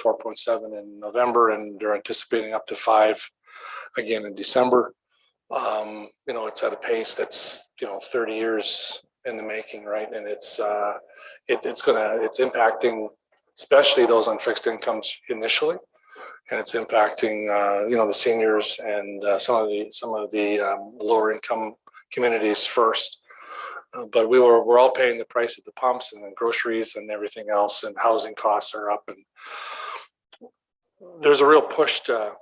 4.7 in November, and they're anticipating up to 5 again in December. It's at a pace that's 30 years in the making, right? And it's impacting especially those on fixed incomes initially, and it's impacting the seniors and some of the lower income communities first. But we're all paying the price at the pumps and then groceries and everything else, and housing costs are up, and there's a real push to.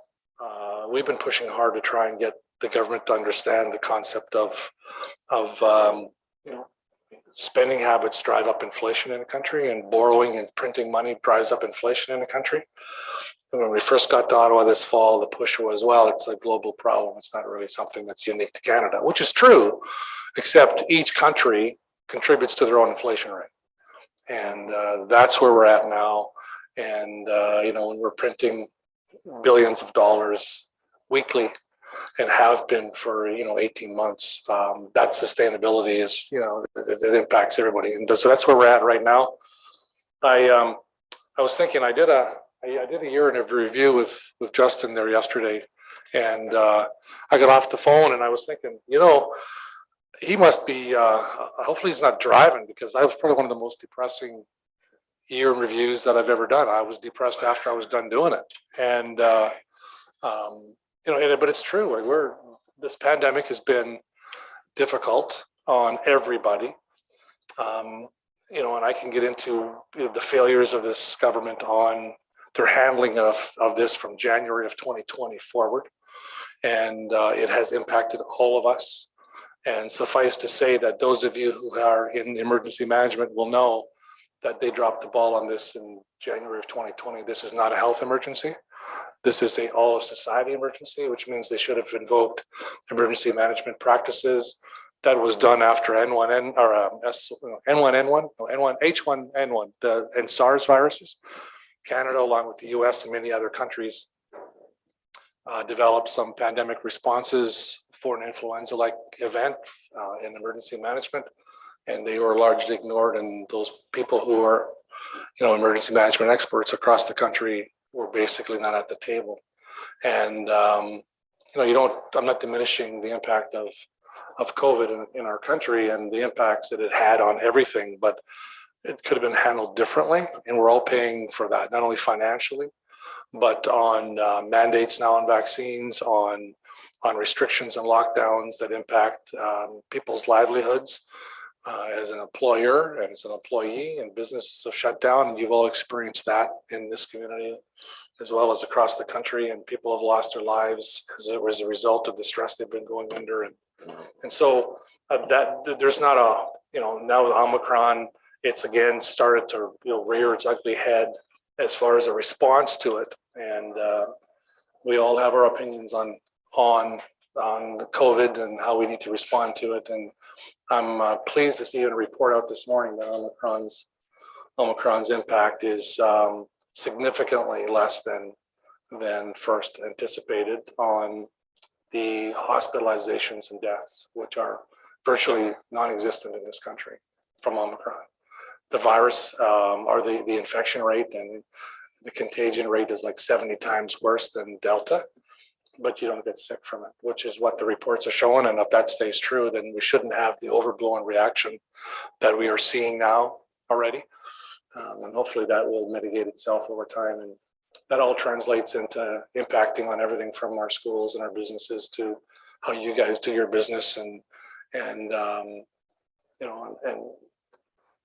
We've been pushing hard to try and get the government to understand the concept of spending habits drive up inflation in a country, and borrowing and printing money drives up inflation in a country. And when we first got to Ottawa this fall, the push was, well, it's a global problem. It's not really something that's unique to Canada, which is true, except each country contributes to their own inflation rate. And that's where we're at now. And, when we're printing billions of dollars weekly and have been for 18 months, that sustainability is it impacts everybody, and so that's where we're at right now. I was thinking I did a year in review with Justin there yesterday, and I got off the phone and I was thinking, he must be hopefully he's not driving, because I was probably one of the most depressing year in reviews that I've ever done. I was depressed after I was done doing it, and but it's true. This pandemic has been difficult on everybody, and I can get into the failures of this government on their handling of this from January of 2020 forward, and it has impacted all of us. And suffice to say that those of you who are in emergency management will know that they dropped the ball on this in January of 2020. This is not a health emergency. This is a all of society emergency, which means they should have invoked emergency management practices. That was done after H1N1, and SARS viruses. Canada, along with the US and many other countries, developed some pandemic responses for an influenza-like event in emergency management, and they were largely ignored. And those people who are, emergency management experts across the country were basically not at the table. And I'm not diminishing the impact of COVID in our country and the impacts that it had on everything, but it could have been handled differently, and we're all paying for that, not only financially, but on mandates now on vaccines, on restrictions and lockdowns that impact people's livelihoods as an employer and as an employee, and businesses have shut down, and you've all experienced that in this community as well as across the country, and people have lost their lives as a result of the stress they've been going under. And so that there's not now with Omicron, it's again started to rear its ugly head as far as a response to it, and we all have our opinions on the COVID and how we need to respond to it. And I'm pleased to see a report out this morning that Omicron's impact is significantly less than first anticipated on the hospitalizations and deaths, which are virtually non-existent in this country from Omicron. The virus or the infection rate and the contagion rate is like 70 times worse than Delta, but you don't get sick from it, which is what the reports are showing. And if that stays true, then we shouldn't have the overblown reaction that we are seeing now already. And hopefully that will mitigate itself over time. And that all translates into impacting on everything from our schools and our businesses to how you guys do your business.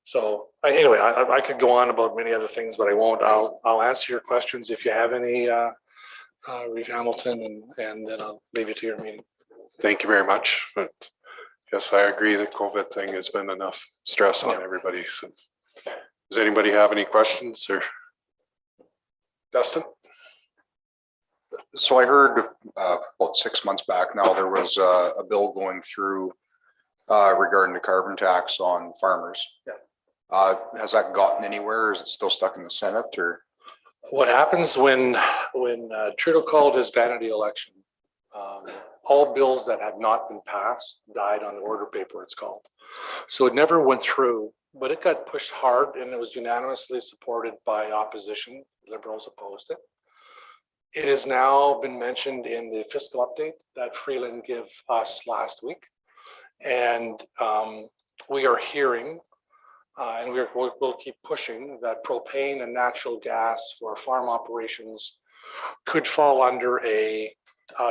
So anyway, I could go on about many other things, but I won't. I'll answer your questions if you have any, Reeve Hamilton, and then I'll leave you to your meeting. Thank you very much. But yes, I agree that COVID thing has been enough stress on everybody. So, does anybody have any questions, or Dustin? So I heard about 6 months back now there was a bill going through regarding the carbon tax on farmers. Yeah. Has that gotten anywhere, or is it still stuck in the Senate? Or what happens when Trudeau called his vanity election? All bills that had not been passed died on the order paper, it's called. So it never went through but it got pushed hard and it was unanimously supported by opposition. Liberals opposed it. It has now been mentioned in the fiscal update that Freeland gave us last week. And we are hearing, and we'll keep pushing, that propane and natural gas for farm operations could fall under a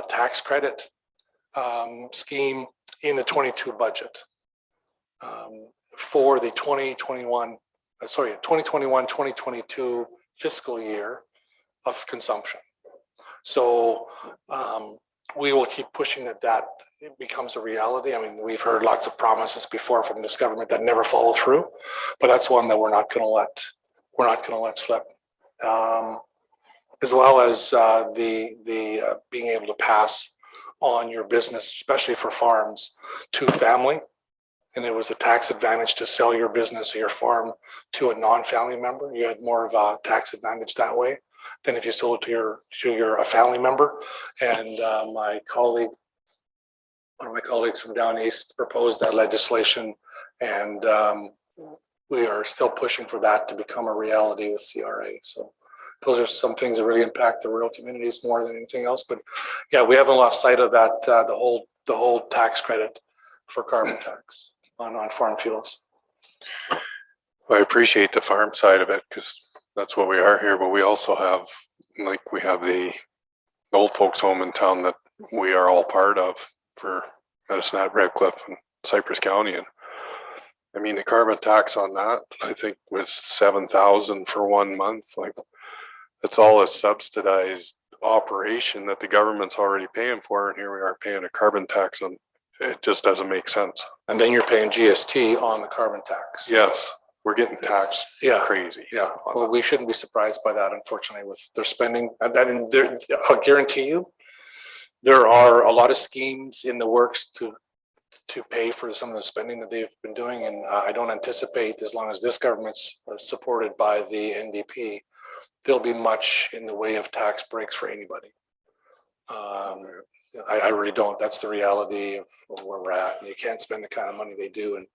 tax credit scheme in the 22 budget for the 2021-2022 fiscal year of consumption. So we will keep pushing that it becomes a reality. I mean, we've heard lots of promises before from this government that never follow through, but that's one that we're not going to let slip. As well as the being able to pass on your business, especially for farms, to family. And it was a tax advantage to sell your business or your farm to a non-family member. You had more of a tax advantage that way than if you sold it to a family member. And one of my colleagues from down east proposed that legislation, and we are still pushing for that to become a reality with CRA. So those are some things that really impact the rural communities more than anything else. But yeah, we haven't lost sight of that, the whole tax credit for carbon tax on farm fuels. I appreciate the farm side of it because that's what we are here, but we also have, we have the old folks home in town that we are all part of for Medicine Hat, Red Cliff, and Cypress County. And I mean, the carbon tax on that, I think, was $7,000 for 1 month. Like, it's all a subsidized operation that the government's already paying for, and here we are paying a carbon tax on. It just doesn't make sense. And then you're paying GST on the carbon tax. Yes, we're getting taxed crazy. Yeah, well, we shouldn't be surprised by that, unfortunately, with their spending. I'll guarantee you, there are a lot of schemes in the works to pay for some of the spending that they've been doing. And I don't anticipate, as long as this government's supported by the NDP, there'll be much in the way of tax breaks for anybody. I really don't. That's the reality of where we're at. You can't spend the kind of money they do and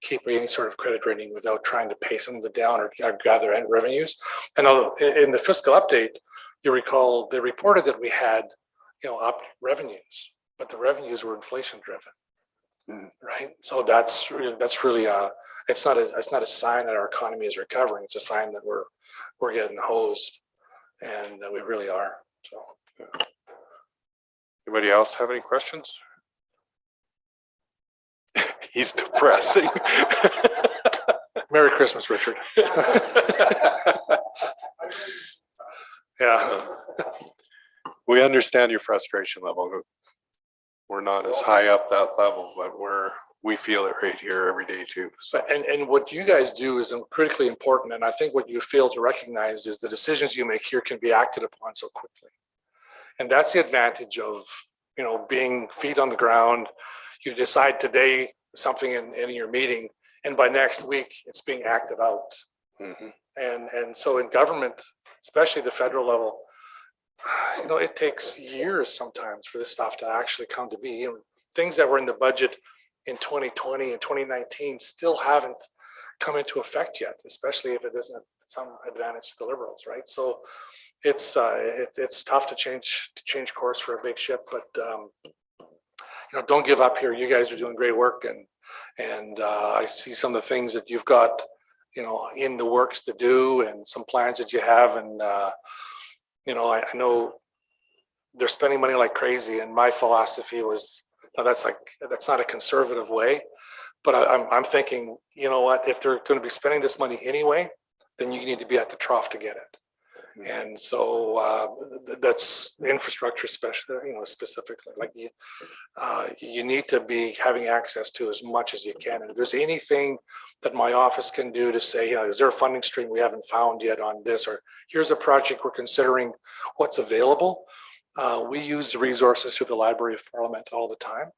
keep any sort of credit rating without trying to pay some of it down or gather revenues. And in the fiscal update, you recall they reported that we had, up revenues, but the revenues were inflation driven, right? So that's really it's not a sign that our economy is recovering. It's a sign that we're getting hosed, and that we really are. So. Yeah. Anybody else have any questions? He's depressing. Merry Christmas, Richard. Yeah. We understand your frustration level. We're not as high up that level, but we feel it right here every day too. So. And what you guys do is critically important. And I think what you fail to recognize is the decisions you make here can be acted upon so quickly. And that's the advantage of, being feet on the ground. You decide today something in your meeting, and by next week it's being acted out. Mm-hmm. And so in government, especially the federal level, it takes years sometimes for this stuff to actually come to be. Things that were in the budget in 2020 and 2019 still haven't come into effect yet, especially if it isn't some advantage to the Liberals, right? So it's tough to change course for a big ship, but don't give up here. You guys are doing great work, and I see some of the things that you've got, in the works to do, and some plans that you have, and I know they're spending money like crazy, and my philosophy was, that's not a conservative way, but I'm thinking, what, if they're going to be spending this money anyway, then you need to be at the trough to get it. And so that's infrastructure, specifically. Like you need to be having access to as much as you can. And if there's anything that my office can do to say, is there a funding stream we haven't found yet on this, or here's a project we're considering, what's available. We use the resources through the Library of Parliament all the time,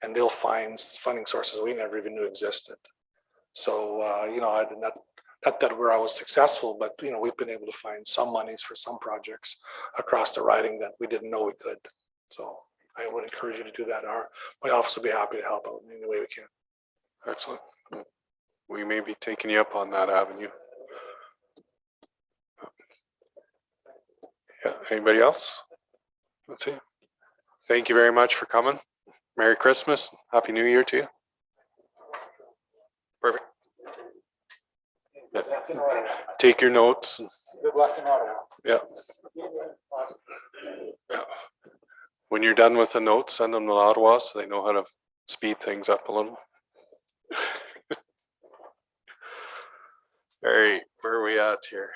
and they'll find funding sources we never even knew existed. So not that we're always successful, but we've been able to find some monies for some projects across the riding that we didn't know we could. So I would encourage you to do that. My office will be happy to help out in any way we can. Excellent. we may be taking you up on that avenue. Yeah, anybody else? Let's see. Thank you very much for coming. Merry Christmas. Happy New Year to you. Perfect. Yeah. Take your notes. Good luck in Ottawa. Yeah. Yeah. When you're done with the notes, send them to Ottawa so they know how to speed things up a little. All right, where are we at here?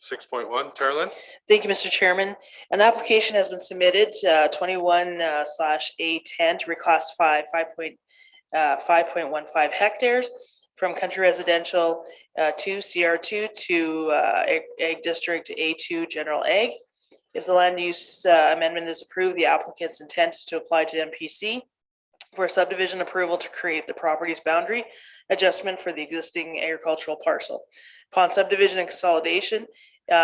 6.1, Tarlin? Thank you, Mr. Chairman. An application has been submitted, 21/A10 to reclassify 5.15 hectares from country residential to CR2 to Ag District A2 General Ag. If the land use amendment is approved, the applicant's intent is to apply to MPC for subdivision approval to create the property's boundary adjustment for the existing agricultural parcel. Upon subdivision and consolidation,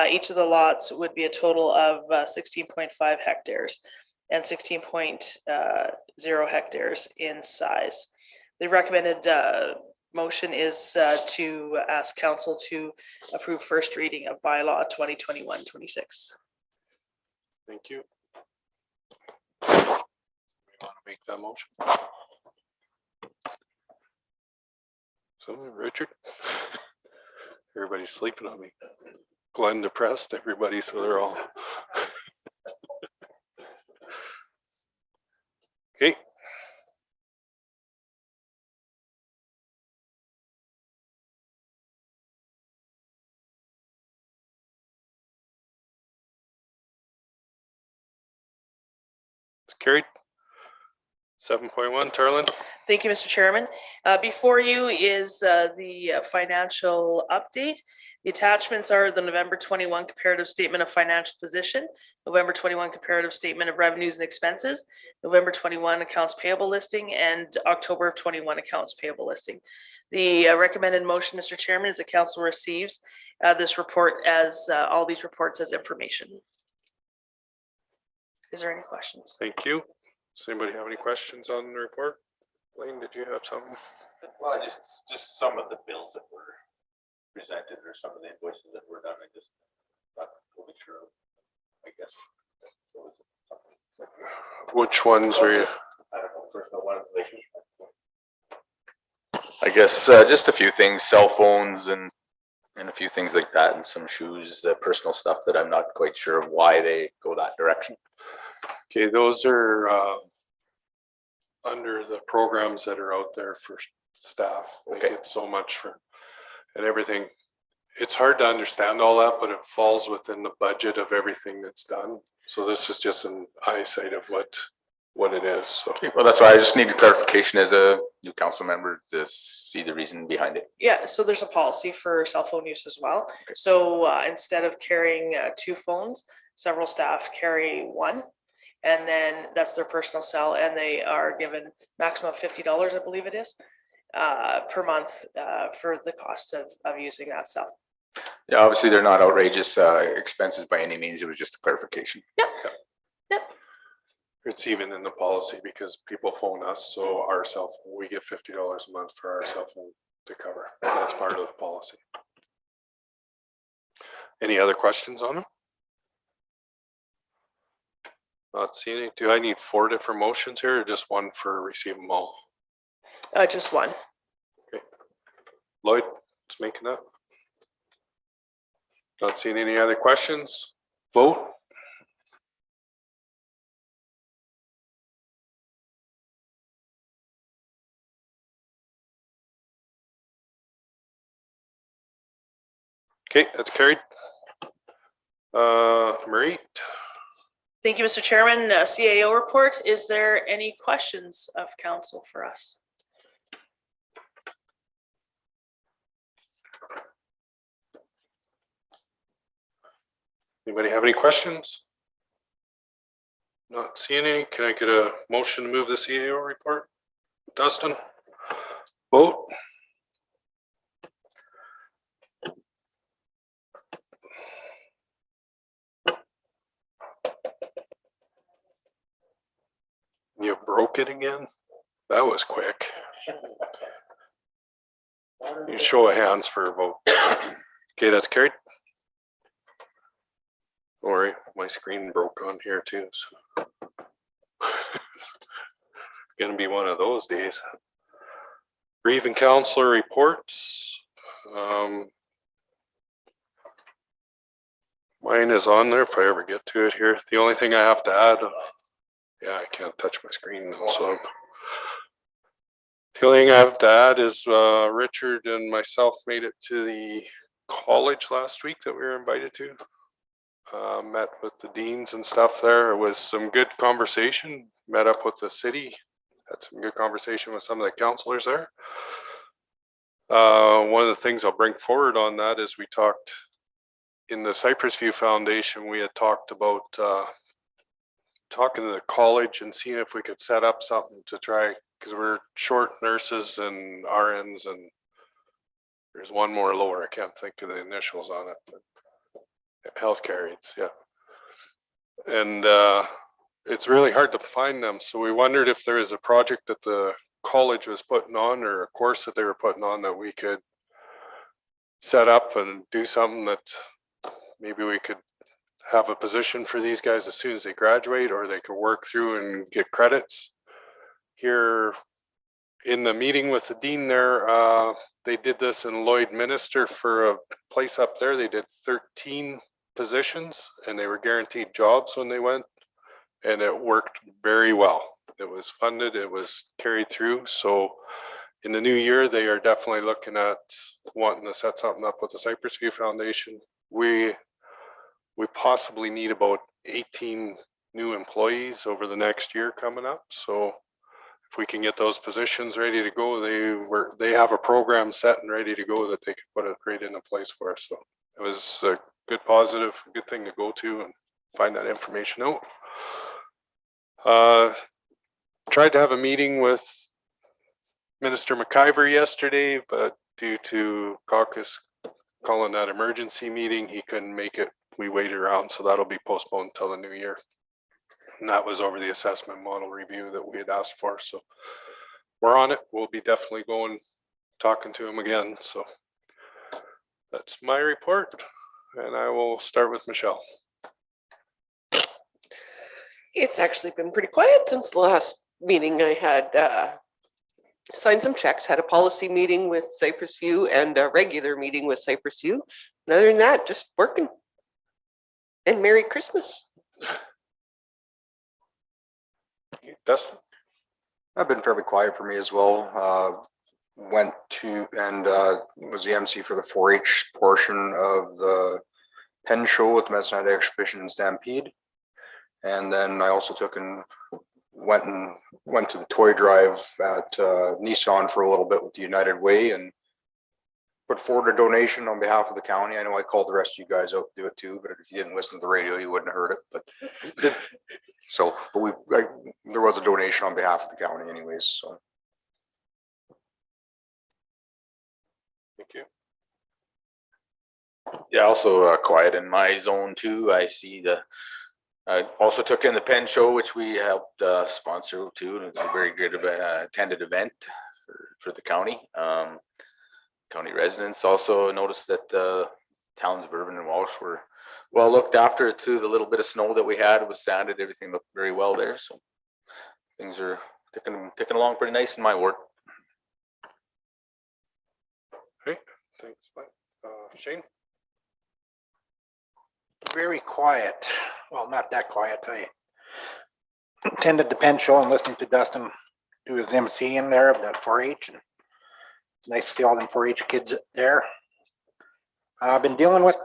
each of the lots would be a total of 16.5 hectares and 16.0 hectares in size. The recommended motion is to ask council to approve first reading of bylaw 2021-26. Thank you. You want to make that motion? So, Richard? Everybody's sleeping on me. Glenn depressed everybody, so they're all. Okay. It's carried. 7.1, Tarlin. Thank you, Mr. Chairman. Before you is the financial update. The attachments are the November 21 comparative statement of financial position, November 21 comparative statement of revenues and expenses, November 21 accounts payable listing, and October of 21 accounts payable listing. The recommended motion, Mr. Chairman, is that council receives this report as all these reports as information. Is there any questions? Thank you. Does anybody have any questions on the report? Blaine, did you have something? Well, just some of the bills that were presented or some of the invoices that were done, I just not totally sure of, I guess. Which ones were you? I don't know, personal one, I guess just a few things, cell phones and a few things like that, and some shoes, personal stuff that I'm not quite sure of why they go that direction. Okay, those are under the programs that are out there for staff. They Okay. get so much for and everything. It's hard to understand all that, but it falls within the budget of everything that's done. So this is just an eyesight of what it is. So Okay, well, that's why I just needed clarification as a new council member to see the reason behind it. Yeah, so there's a policy for cell phone use as well. So instead of carrying 2 phones, several staff carry 1. And then that's their personal cell, and they are given maximum of $50, I believe it is, per month for the cost of using that cell. Yeah, obviously they're not outrageous expenses by any means. It was just a clarification. Yep. it's even in the policy because people phone us. So our cell phone, we get $50 a month for our cell phone to cover. That's part of the policy. Any other questions on them? Not seeing any. Do I need 4 different motions here or just one for receive them all? Just one. Okay. Lloyd, let's make it up. Not seeing any other questions. Vote. Okay, that's carried. Marie. Thank you, Mr. Chairman. CAO report. Is there any questions of council for us? Anybody have any questions? Not seeing any. Can I get a motion to move the CAO report? Dustin, vote. You broke it again? That was quick. You show of hands for a vote. Okay, that's carried. All right, my screen broke on here too, so. Gonna be one of those days. Brief and counselor reports. Mine is on there if I ever get to it here. The only thing I have to add, yeah, I can't touch my screen now, so. The only thing I have to add is Richard and myself made it to the college last week that we were invited to. Met with the deans and stuff there. It was some good conversation. Met up with the city. Had some good conversation with some of the counselors there. One of the things I'll bring forward on that is we talked in the Cypress View Foundation, we had talked about talking to the college and seeing if we could set up something to try, because we're short nurses and RNs, and there's one more lower. I can't think of the initials on it, but healthcare aides, yeah. And it's really hard to find them. So we wondered if there is a project that the college was putting on, or a course that they were putting on, that we could set up and do something that maybe we could have a position for these guys as soon as they graduate, or they could work through and get credits. Here in the meeting with the dean there, they did this in Lloydminster for a place up there. They did 13 positions and they were guaranteed jobs when they went, and it worked very well. It was funded, it was carried through. So in the new year, they are definitely looking at wanting to set something up with the Cypress View Foundation. We possibly need about 18 new employees over the next year coming up. So if we can get those positions ready to go, they have a program set and ready to go that they could put it right into place for us. So it was a good positive, good thing to go to and find that information out. Tried to have a meeting with Minister McIver yesterday, but due to caucus calling that emergency meeting, he couldn't make it. We waited around, so that'll be postponed until the new year. And that was over the assessment model review that we had asked for. So we're on it. We'll be definitely going, talking to him again. So that's my report. And I will start with Michelle. It's actually been pretty quiet since the last meeting. I had signed some checks, had a policy meeting with Cypress View and a regular meeting with Cypress View. And other than that, just working. And Merry Christmas. Dustin? I've been fairly quiet for me as well. Went to and was the MC for the 4-H portion of the pen show with Medicine Exhibition and Stampede. And then I also took and went to the toy drive at Nissan for a little bit with the United Way and put forward a donation on behalf of the county. I know I called the rest of you guys out to do it too, but if you didn't listen to the radio, you wouldn't have heard it. But so, but there was a donation on behalf of the county anyways. So. Thank you. Yeah, also quiet in my zone too. I also took in the pen show, which we helped sponsor too. It was a very good attended event for the county. County residents also noticed that the towns of Irvine and Walsh were well looked after too. The little bit of snow that we had was sanded. Everything looked very well there. So things are ticking along pretty nice in my work. Great, thanks, Mike. Shane? Very quiet. Well, not that quiet. I attended the pen show and listened to Dustin do his MC in there of that 4-H, and it's nice to see all them 4-H kids there. I've been dealing with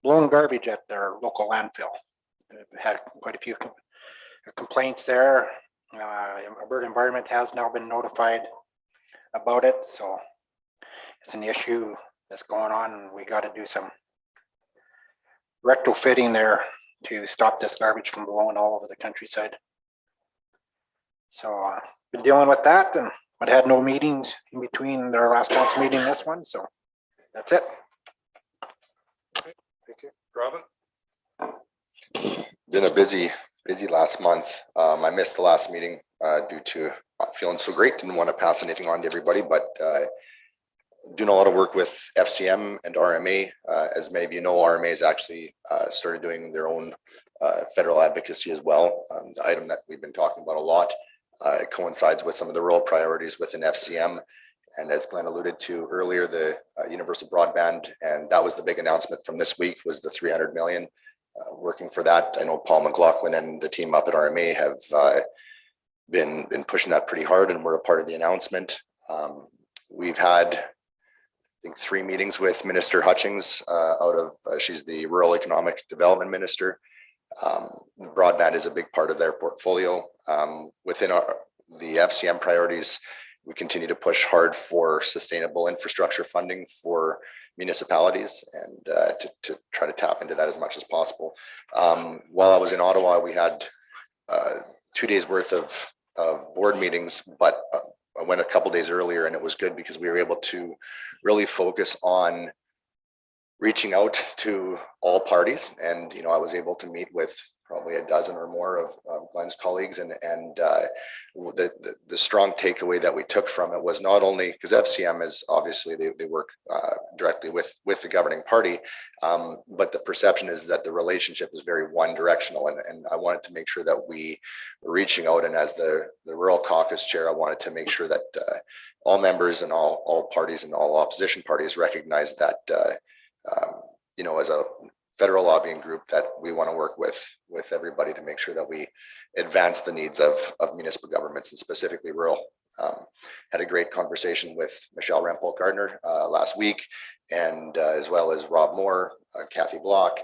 blown garbage at their local landfill. I've had quite a few complaints there. Alberta Environment has now been notified about it, so it's an issue that's going on, and we got to do some retrofitting there to stop this garbage from blowing all over the countryside. So been dealing with that, and I had no meetings in between our last council meeting and this one, so that's it. Thank you. Robin? Been a busy last month. I missed the last meeting due to not feeling so great. Didn't want to pass anything on to everybody, but doing a lot of work with FCM and RMA. As many of you know, RMA has actually started doing their own federal advocacy as well. The item that we've been talking about a lot coincides with some of the rural priorities within FCM. And as Glenn alluded to earlier, the universal broadband, and that was the big announcement from this week, was the 300 million. Working for that. I know Paul McLaughlin and the team up at RMA have been pushing that pretty hard, and we're a part of the announcement. We've had, I think, 3 meetings with Minister Hutchings she's the Rural Economic Development Minister. Broadband is a big part of their portfolio. Within the FCM priorities, we continue to push hard for sustainable infrastructure funding for municipalities and to try to tap into that as much as possible. While I was in Ottawa, we had 2 days worth of board meetings, but I went a couple days earlier, and it was good because we were able to really focus on reaching out to all parties. And, I was able to meet with probably a dozen or more of Glenn's colleagues, and the strong takeaway that we took from it was not only because FCM is obviously they work directly with the governing party, but the perception is that the relationship is very one directional, and I wanted to make sure that we were reaching out, and as the rural caucus chair, I wanted to make sure that all members and all parties and all opposition parties recognize that as a federal lobbying group, that we want to work with everybody to make sure that we advance the needs of municipal governments, and specifically rural. Had a great conversation with Michelle Rampol Gardner last week, and as well as Rob Moore, Kathy Block,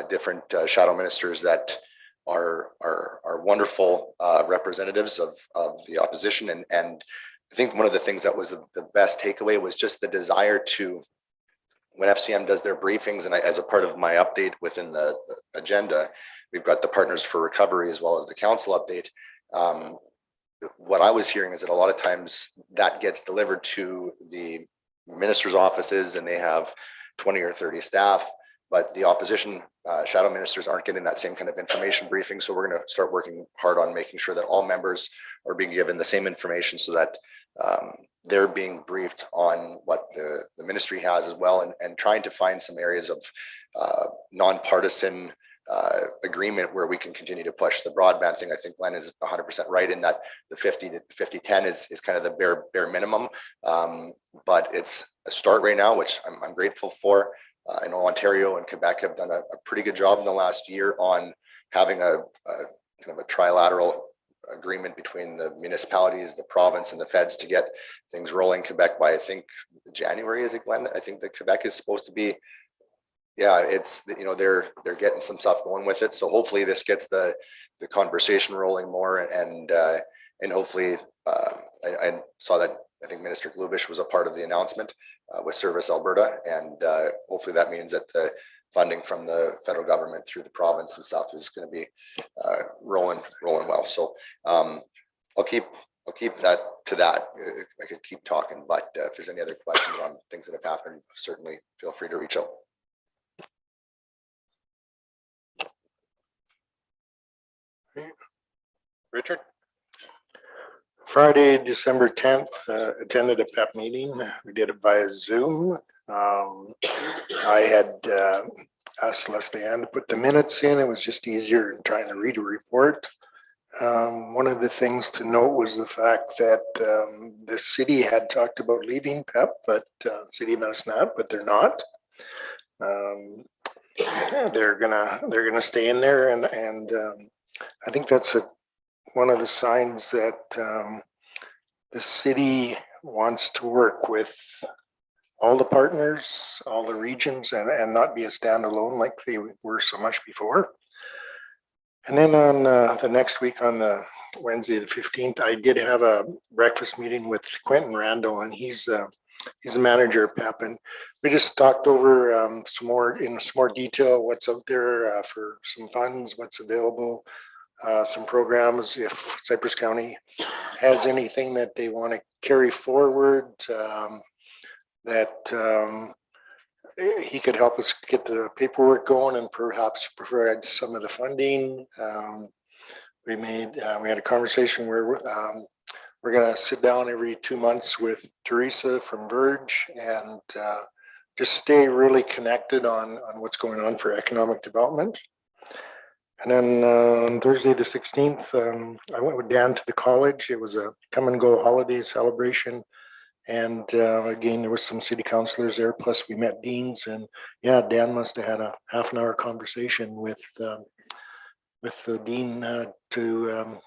different shadow ministers that are wonderful representatives of the opposition. And I think one of the things that was the best takeaway was just the desire to, when FCM does their briefings, and as a part of my update within the agenda, we've got the Partners for Recovery as well as the council update. What I was hearing is that a lot of times that gets delivered to the minister's offices, and they have 20 or 30 staff, but the opposition shadow ministers aren't getting that same kind of information briefing. So we're going to start working hard on making sure that all members are being given the same information, so that they're being briefed on what the ministry has as well, and trying to find some areas of nonpartisan agreement where we can continue to push the broadband thing. I think Glenn is 100% right in that the 50-10 is kind of the bare minimum, but it's a start right now, which I'm grateful for. I know Ontario and Quebec have done a pretty good job in the last year on having a kind of a trilateral agreement between the municipalities, the province, and the feds to get things rolling. Quebec by, I think, January, is it, Glenn? I think that Quebec is supposed to be, it's, they're getting some stuff going with it. So hopefully this gets the conversation rolling more, and hopefully I saw that, I think Minister Glubish was a part of the announcement with Service Alberta, and hopefully that means that the funding from the federal government through the province and stuff is going to be rolling well. So I'll keep that to that. I could keep talking, but if there's any other questions on things that have happened, certainly feel free to reach out. Richard? Friday, December 10th, attended a PEP meeting. We did it via Zoom. I had asked Leslie Ann to put the minutes in. It was just easier than trying to read a report. One of the things to note was the fact that the city had talked about leaving PEP, but city of Medicine, but they're not. They're gonna stay in there, and I think that's one of the signs that the city wants to work with all the partners, all the regions, and not be a standalone like they were so much before. And then on the next week, on the Wednesday, the 15th, I did have a breakfast meeting with Quentin Randall, and he's the manager of PEP, and we just talked over some more detail, what's out there for some funds, what's available, some programs, if Cypress County has anything that they want to carry forward, that he could help us get the paperwork going and perhaps provide some of the funding. We had a conversation where we're gonna sit down every 2 months with Teresa from Verge and just stay really connected on what's going on for economic development. And then on Thursday the 16th, I went with Dan to the college. It was a come and go holiday celebration. And again, there was some city councilors there, plus we met deans, and yeah, Dan must have had a half-an-hour conversation with the dean to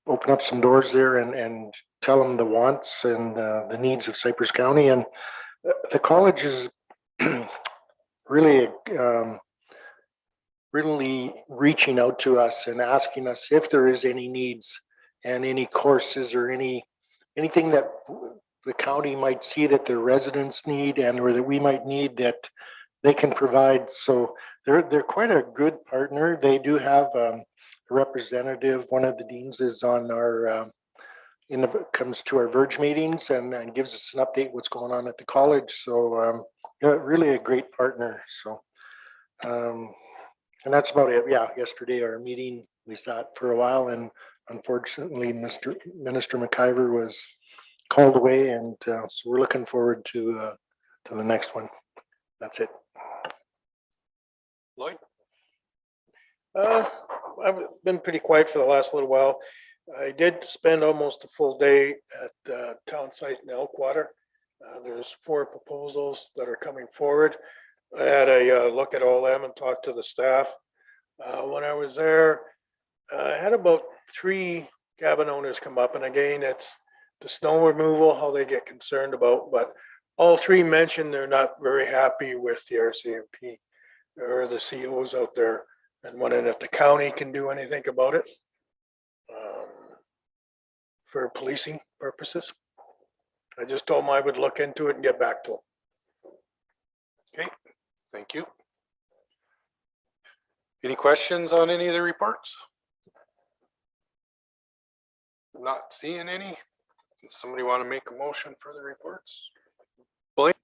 open up some doors there and tell them the wants and the needs of Cypress County. And the college is really really reaching out to us and asking us if there is any needs and any courses or anything that the county might see that their residents need and or that we might need that they can provide. So they're quite a good partner. They do have a representative. One of the deans is on our comes to our Verge meetings and gives us an update what's going on at the college. So yeah, really a great partner. So and that's about it. Yeah, yesterday our meeting, we sat for a while, and unfortunately Minister McIver was called away, and so we're looking forward to the next one. That's it. Lloyd? I've been pretty quiet for the last little while. I did spend almost a full day at the town site in Elkwater. There's 4 proposals that are coming forward. I had a look at all of them and talked to the staff. When I was there, I had about 3 cabin owners come up, and again, it's the snow removal, how they get concerned about, but all 3 mentioned they're not very happy with the RCMP or the COs out there, and wondering if the county can do anything about it for policing purposes. I just told them I would look into it and get back to them. Okay, thank you. Any questions on any of the reports? Not seeing any. Does somebody want to make a motion for the reports? Blake?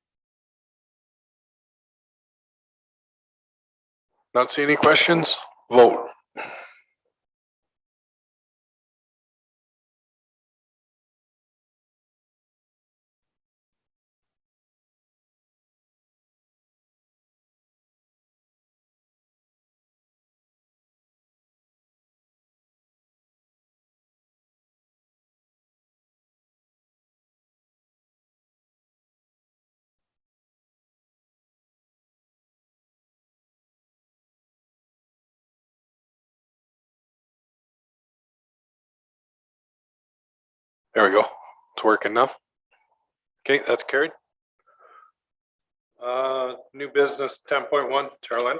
Not see any questions? Vote. There we go. It's working now. Okay, that's carried. New business 10.1, Carolyn.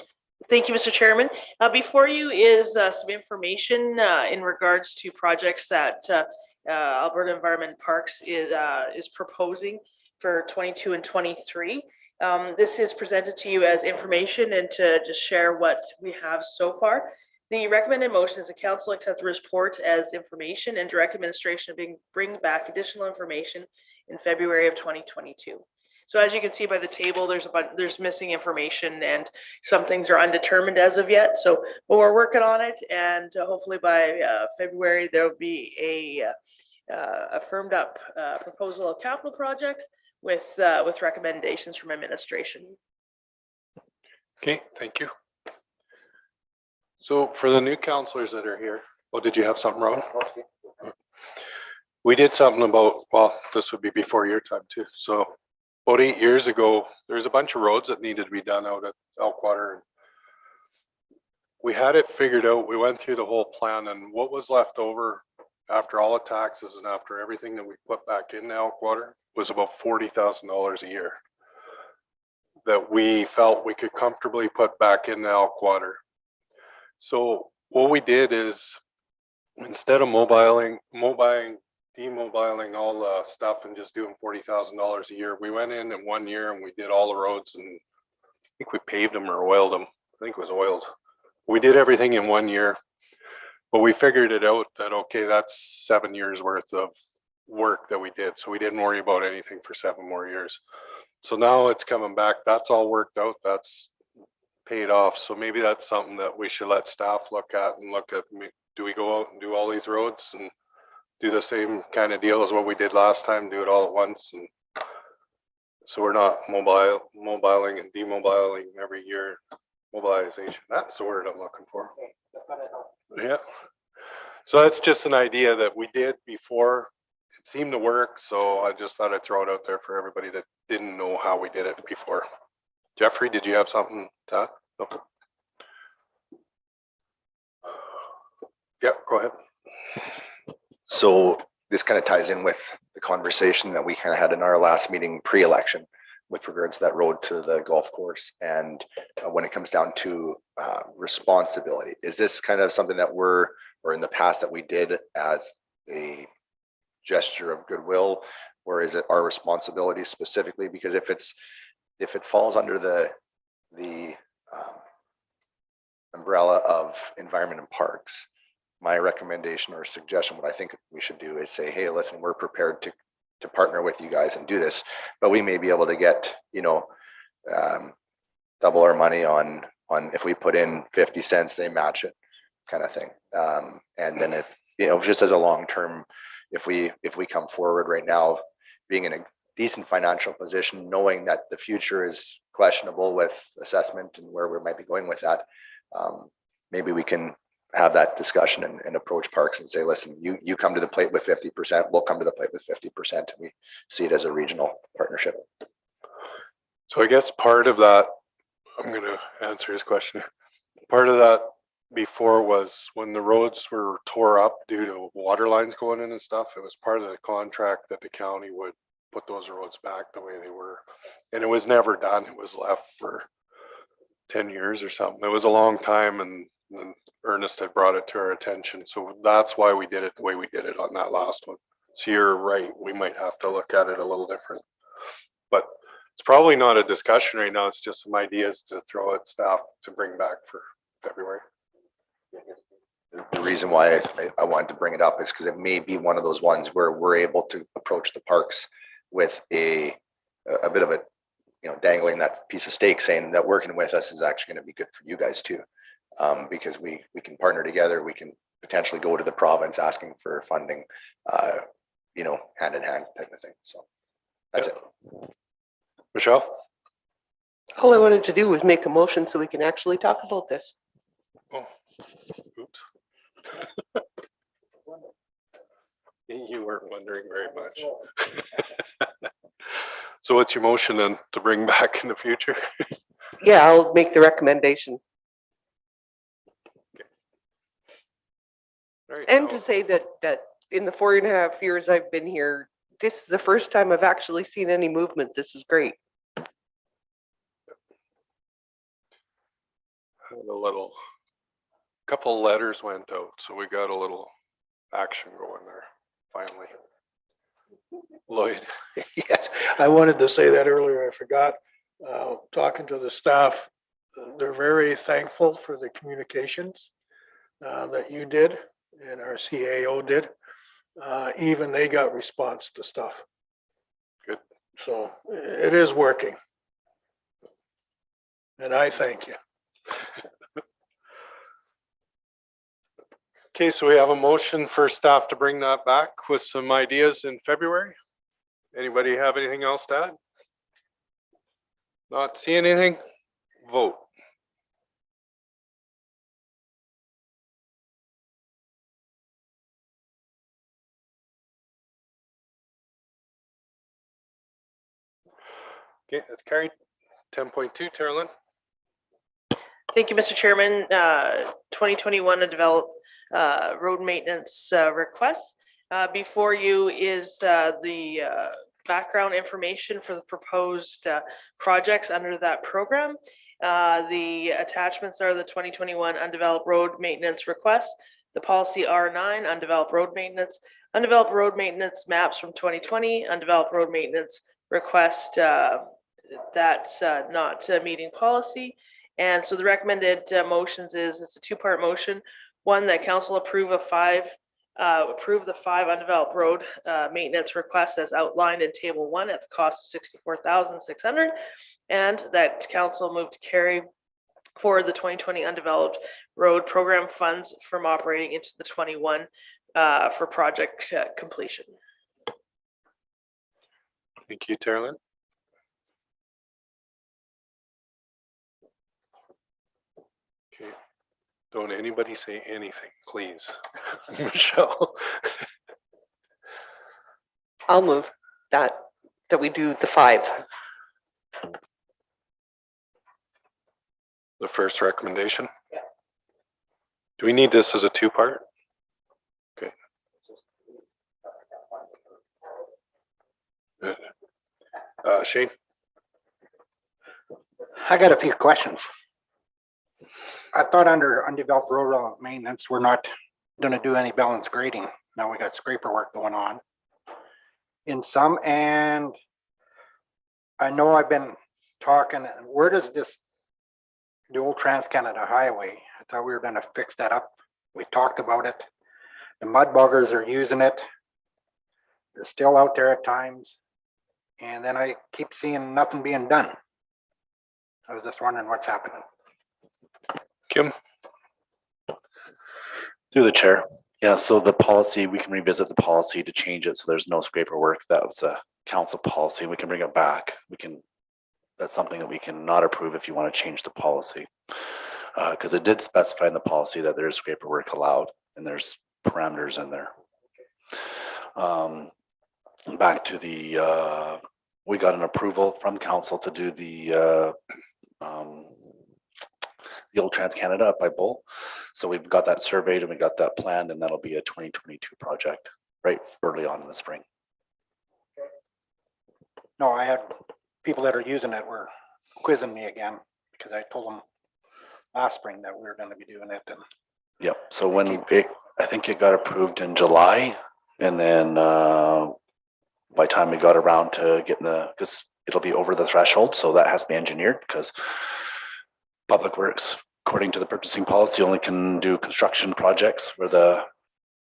Thank you, Mr. Chairman. Before you is some information in regards to projects that Alberta Environment Parks is proposing for 22 and 23. This is presented to you as information and to just share what we have so far. The recommended motion is the council accept the report as information and direct administration to bring back additional information in February of 2022. So as you can see by the table, there's missing information and some things are undetermined as of yet. So but we're working on it, and hopefully by February there will be a firmed up proposal of capital projects with recommendations from administration. Okay, thank you. So for the new counselors that are here, oh, did you have something, Ron? We did something about, well, this would be before your time too. So about 8 years ago, there's a bunch of roads that needed to be done out at Elkwater. We had it figured out. We went through the whole plan, and what was left over after all the taxes and after everything that we put back in Elkwater was about $40,000 a year that we felt we could comfortably put back in Elkwater. So what we did is, instead of demobiling all the stuff and just doing $40,000 a year, we went in 1 year and we did all the roads, and I think we paved them or oiled them. I think it was oiled. We did everything in 1 year, but we figured it out that, okay, that's 7 years worth of work that we did. So we didn't worry about anything for 7 more years. So now it's coming back. That's all worked out. That's paid off. So maybe that's something that we should let staff look at and look at. Do we go out and do all these roads and do the same kind of deal as what we did last time, do it all at once, and so we're not mobiling and demobiling every year. Mobilization, that's the word I'm looking for. Yeah. So that's just an idea that we did before. It seemed to work, so I just thought I'd throw it out there for everybody that didn't know how we did it before. Jeffrey, did you have something to add? No. Yeah, go ahead. So this kind of ties in with the conversation that we kind of had in our last meeting pre-election with regards to that road to the golf course. And when it comes down to responsibility, is this kind of something that or in the past that we did as a gesture of goodwill, or is it our responsibility specifically? Because if it falls under the umbrella of environment and parks, my recommendation or suggestion, what I think we should do is say, hey, listen, we're prepared to partner with you guys and do this, but we may be able to get, double our money on if we put in 50 cents, they match it kind of thing. And then if, just as a long-term, if we come forward right now, being in a decent financial position, knowing that the future is questionable with assessment and where we might be going with that, maybe we can have that discussion and approach parks and say, listen, you come to the plate with 50%, we'll come to the plate with 50%. And we see it as a regional partnership. So I guess part of that, I'm going to answer his question. Part of that before was when the roads were tore up due to water lines going in and stuff, it was part of the contract that the county would put those roads back the way they were. And it was never done. It was left for 10 years or something. It was a long time, and Ernest had brought it to our attention. So that's why we did it the way we did it on that last one. So you're right, we might have to look at it a little different. But it's probably not a discussion right now. It's just some ideas to throw at staff to bring back for February. The reason why I wanted to bring it up is because it may be one of those ones where we're able to approach the parks with a bit of a, dangling that piece of steak, saying that working with us is actually going to be good for you guys too. Because we can partner together, we can potentially go to the province asking for funding, hand in hand type of thing. So that's it. Michelle? All I wanted to do was make a motion so we can actually talk about this. Oh, oops. You weren't wondering very much. So what's your motion then to bring back in the future? Yeah, I'll make the recommendation. Right, And now- to say that in the 4.5 years I've been here, this is the first time I've actually seen any movement. This is great. a couple letters went out, so we got a little action going there finally. Lloyd? Yes, I wanted to say that earlier. I forgot. Talking to the staff, they're very thankful for the communications that you did and our CAO did. Even they got response to stuff. Good. So it is working. And I thank you. Okay, so we have a motion for staff to bring that back with some ideas in February. Anybody have anything else to add? Not see anything? Vote. Okay, that's carried. 10.2, Carolyn. Thank you, Mr. Chairman. 2021 to develop road maintenance requests. Before you is the background information for the proposed projects under that program. The attachments are the 2021 undeveloped road maintenance requests, the policy R9 undeveloped road maintenance maps from 2020, undeveloped road maintenance request that's not meeting policy. And so the recommended motions is, it's a two-part motion. One, that council approve the 5 undeveloped road maintenance requests as outlined in table 1 at the cost of 64,600, and that council move to carry forward the 2020 undeveloped road program funds from operating into the 21 for project completion. Thank you, Terlin. Okay, don't anybody say anything, please. Michelle. I'll move that we do the 5. The first recommendation? Do we need this as a 2-part? Okay. Shane? I got a few questions. I thought under undeveloped rural maintenance, we're not gonna do any balance grading. Now we got scraper work going on in some, and I know I've been talking, where does this, the old Trans-Canada Highway, I thought we were gonna fix that up. We talked about it. The mud buggers are using it. They're still out there at times. And then I keep seeing nothing being done. I was just wondering what's happening. Kim? Through the chair. Yeah, so the policy, we can revisit the policy to change it so there's no scraper work. That was a council policy. We can bring it back. That's something that we can not approve if you want to change the policy. Because it did specify in the policy that there is scraper work allowed and there's parameters in there. Back to the, we got an approval from council to do the old Trans-Canada up by Bull. So we've got that surveyed and we got that planned, and that'll be a 2022 project right early on in the spring. No, I had people that are using it were quizzing me again because I told them last spring that we were going to be doing it. And Yep. So when I think it got approved in July, and then by the time we got around to getting because it'll be over the threshold, so that has to be engineered because Public Works, according to the purchasing policy, only can do construction projects where the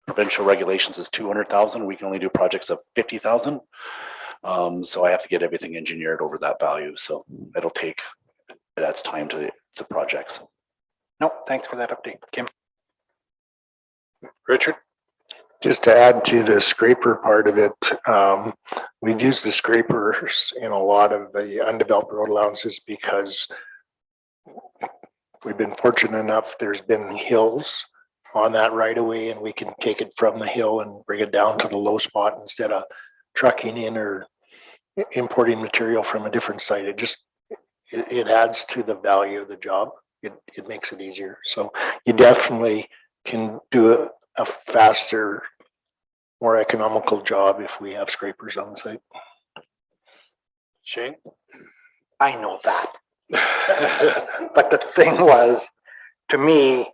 provincial regulations is 200,000. We can only do projects of 50,000. So I have to get everything engineered over that value. So it adds time to the projects. no, thanks for that update, Kim. Richard? Just to add to the scraper part of it, we've used the scrapers in a lot of the undeveloped road allowances because we've been fortunate enough, there's been hills on that right of way, and we can take it from the hill and bring it down to the low spot instead of trucking in or importing material from a different site. It adds to the value of the job. It makes it easier. So you definitely can do a faster, more economical job if we have scrapers on the site. Shane? I know that. But the thing was, to me,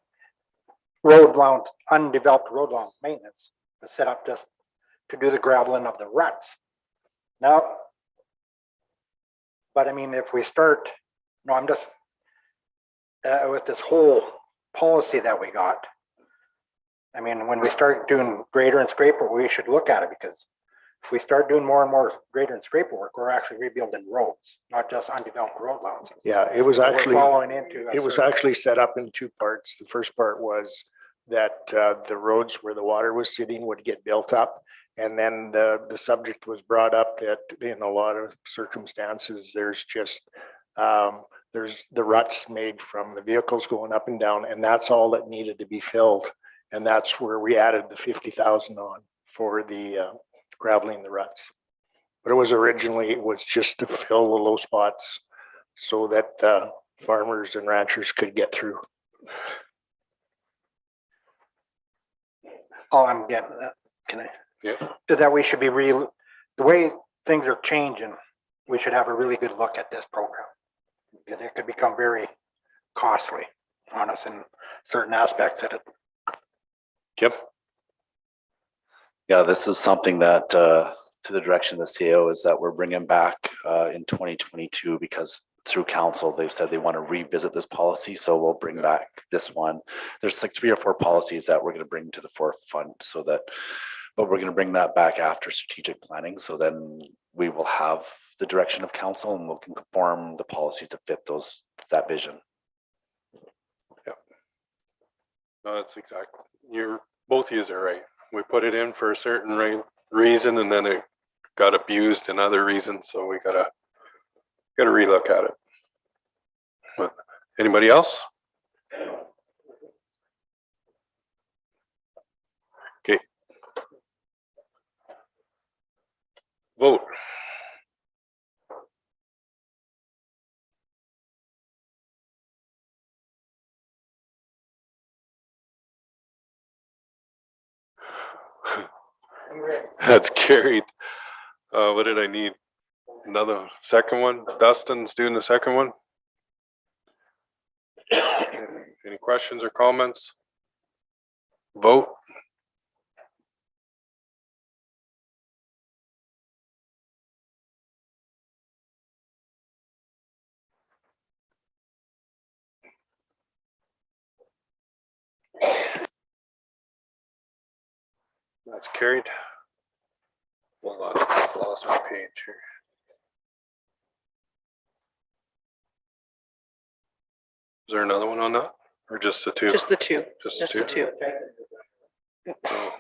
undeveloped road allowance maintenance was set up just to do the graveling of the ruts. Now, but I mean, if we start, no, I'm just, with this whole policy that we got, I mean, when we start doing grader and scraper, we should look at it, because if we start doing more and more grader and scraper work, we're actually rebuilding roads, not just undeveloped road allowances. Yeah, it was So we're actually, following into. it was actually set up in 2 parts. The first part was that the roads where the water was sitting would get built up. And then the subject was brought up that in a lot of circumstances, there's just, there's the ruts made from the vehicles going up and down, and that's all that needed to be filled. And that's where we added the 50,000 on for the graveling the ruts. But it was just to fill the low spots so that farmers and ranchers could get through. All I'm getting at, Yeah. is that we should be the way things are changing, we should have a really good look at this program. Because it could become very costly on us in certain aspects of it. Kim? Yeah, this is something that through the direction of the CEO is that we're bringing back in 2022, because through council, they've said they want to revisit this policy. So we'll bring back this one. There's like 3 or 4 policies that we're going to bring to the forefront, so that, but we're going to bring that back after strategic planning. So then we will have the direction of council and we can conform the policies to fit that vision. Yeah. No, that's exactly. Both of you are right. we put it in for a certain reason and then it got abused in other reasons, so we gotta relook at it. But anybody else? Okay. Vote. That's carried. What did I need? Another second one? Dustin's doing the second one? Any questions or comments? Vote. That's carried. Hold on, I lost my page here. Is there another one on that? Or just the two? Just the two. Just Just the two. Oh.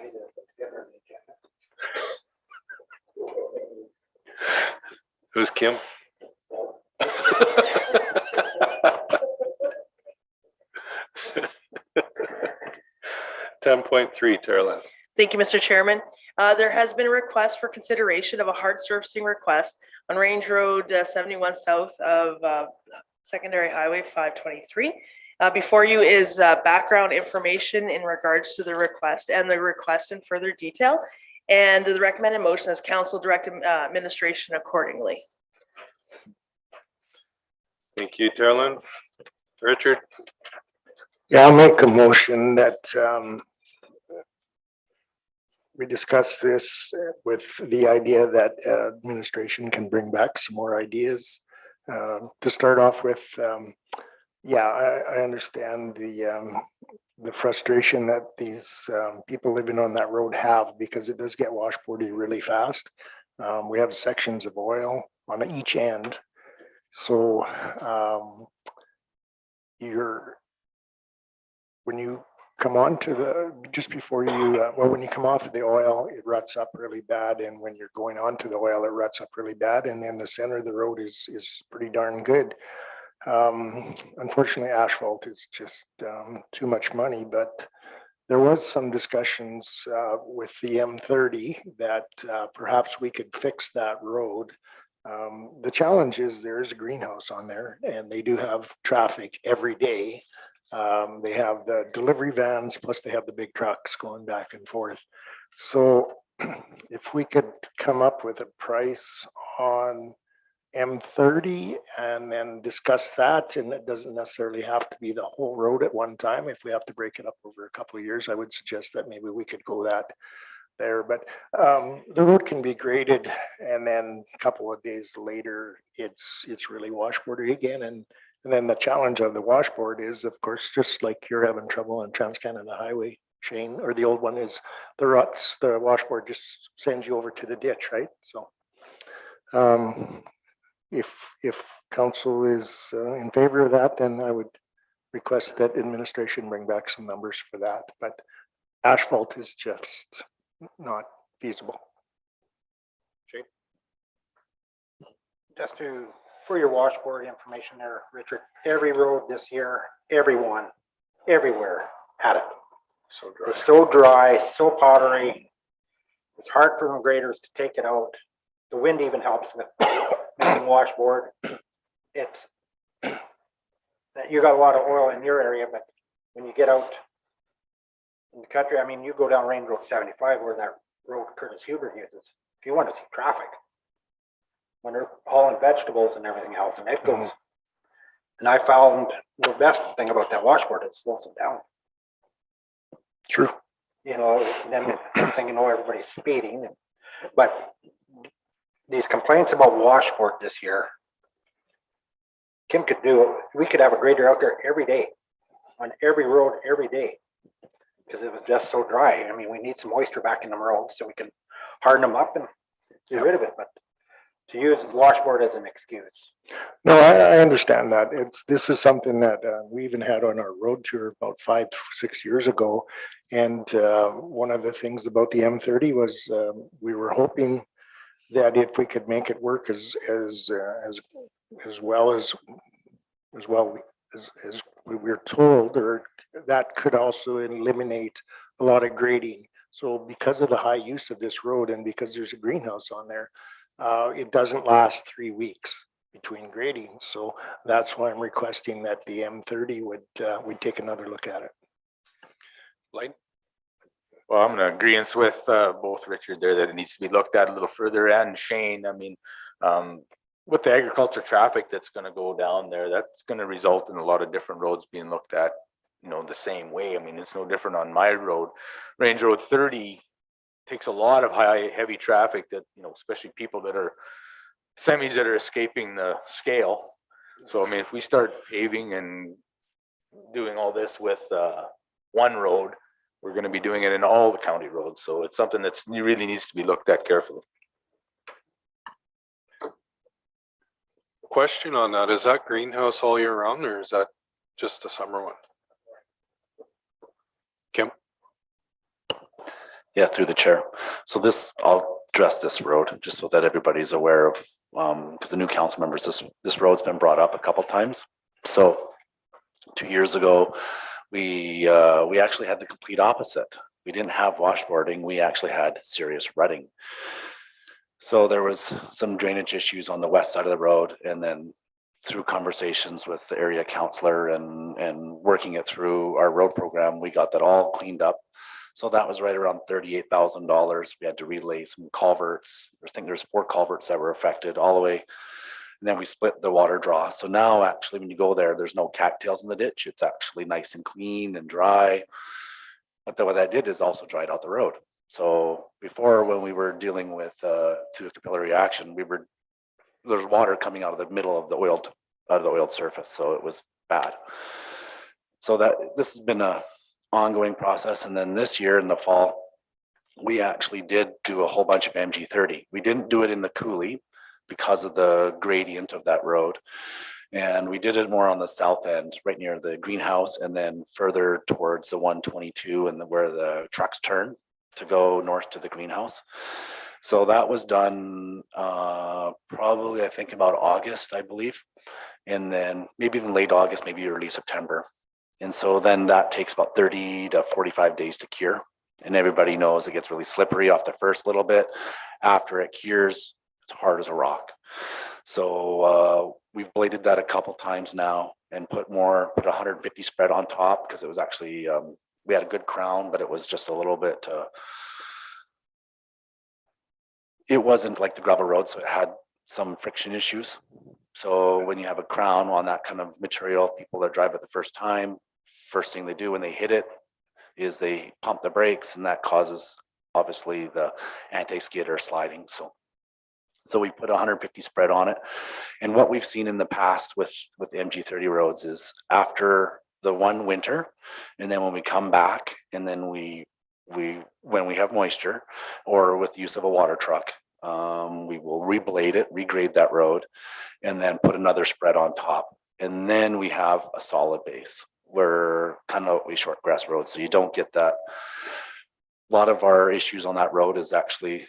Who's Kim? 10.3, Tara. Thank you, Mr. Chairman. There has been a request for consideration of a hard surfacing request on Range Road 71 south of Secondary Highway 523. Before you is background information in regards to the request and the request in further detail. And the recommended motion is council direct administration accordingly. Thank you, Tara. Richard? Yeah, I'll make a motion that we discuss this with the idea that administration can bring back some more ideas. To start off with, yeah, I understand the frustration that these people living on that road have because it does get washboardy really fast. We have sections of oil on each end. So when you come on to just before you, when you come off of the oil, it ruts up really bad. And when you're going onto the oil, it ruts up really bad. And then the center of the road is pretty darn good. Unfortunately, asphalt is just too much money, but there was some discussions with the M30 that perhaps we could fix that road. The challenge is there is a greenhouse on there and they do have traffic every day. They have the delivery vans, plus they have the big trucks going back and forth. So if we could come up with a price on M30 and then discuss that, and it doesn't necessarily have to be the whole road at one time. If we have to break it up over a couple of years, I would suggest that maybe we could go that there, but the road can be graded and then a couple of days later, it's really washboardy again. And then the challenge of the washboard is, of course, just like you're having trouble on Trans-Canada Highway, Shane, or the old one is the ruts, the washboard just sends you over to the ditch, right? So if council is in favor of that, then I would request that administration bring back some numbers for that. But asphalt is just not feasible. Just for your washboard information there, Richard, every road this year, everyone, everywhere had it. So dry. It's so dry, so powdery. It's hard for the graders to take it out. The wind even helps with making washboard. It's you got a lot of oil in your area, but when you get out in the country, I mean, you go down Range Road 75 where that road Curtis Huber uses. If you want to see traffic, when they're hauling vegetables and everything else, and it goes. And I found the best thing about that washboard, it slows them down. True. You know, then the next thing you know, everybody's speeding. But these complaints about washboard this year, Kim could do, we could have a grader out there every day, on every road, every day, because it was just so dry. I mean, we need some moisture back in the roads so we can harden them up and get rid of it. But to use washboard as an excuse. No, I understand that. This is something that we even had on our road tour about 5, 6 years ago. And one of the things about the M30 was we were hoping that if we could make it work as well as we were told, or that could also eliminate a lot of grading. So because of the high use of this road and because there's a greenhouse on there, it doesn't last 3 weeks between grading. So that's why I'm requesting that the M30 would take another look at it. Blaine? Well, I'm gonna agree with both Richard there that it needs to be looked at a little further, and Shane. I mean, with the agriculture traffic that's gonna go down there, that's gonna result in a lot of different roads being looked at, you know, the same way. I mean, it's no different on my road. Range Road 30 takes a lot of heavy traffic that, you know, especially people that are semis that are escaping the scale. So, I mean, if we start paving and doing all this with one road, we're going to be doing it in all the county roads. So it's something that's really needs to be looked at carefully. Question on that, is that greenhouse all year round or is that just a summer one? Kim? Yeah, through the chair. So this, I'll address this road just so that everybody's aware of, because the new council members, this road's been brought up a couple times. So 2 years ago, we actually had the complete opposite. We didn't have washboarding. We actually had serious rutting. So there was some drainage issues on the west side of the road, and then through conversations with the area councillor and working it through our road program, we got that all cleaned up. So that was right around $38,000. We had to relay some culverts. I think there's 4 culverts that were affected all the way. And then we split the water draw. So now actually when you go there, there's no cattails in the ditch. It's actually nice and clean and dry. But then what that did is also dried out the road. So before, when we were dealing with to a capillary action, there's water coming out of the middle of the oiled surface. So it was bad. So this has been a ongoing process. And then this year in the fall, we actually did do a whole bunch of MG30. We didn't do it in the coulee because of the gradient of that road. And we did it more on the south end, right near the greenhouse, and then further towards the 122 and where the trucks turn to go north to the greenhouse. So that was done probably, I think, about August, I believe. And then maybe even late August, maybe early September. And so then that takes about 30 to 45 days to cure. And everybody knows it gets really slippery off the first little bit. After it cures, it's hard as a rock. So we've bladed that a couple times now and put 150 spread on top, because it was actually, we had a good crown, but it was just a little bit, it wasn't like the gravel road, so it had some friction issues. So when you have a crown on that kind of material, people that drive it the first time, first thing they do when they hit it is they pump the brakes, and that causes obviously the anti-skid or sliding. So we put 150 spread on it. And what we've seen in the past with MG30 roads is after the one winter, and then when we come back, and then when we have moisture or with the use of a water truck, we will reblade it, regrade that road, and then put another spread on top. And then we have a solid base. We're kind of a short grass road, so you don't get that. A lot of our issues on that road is actually,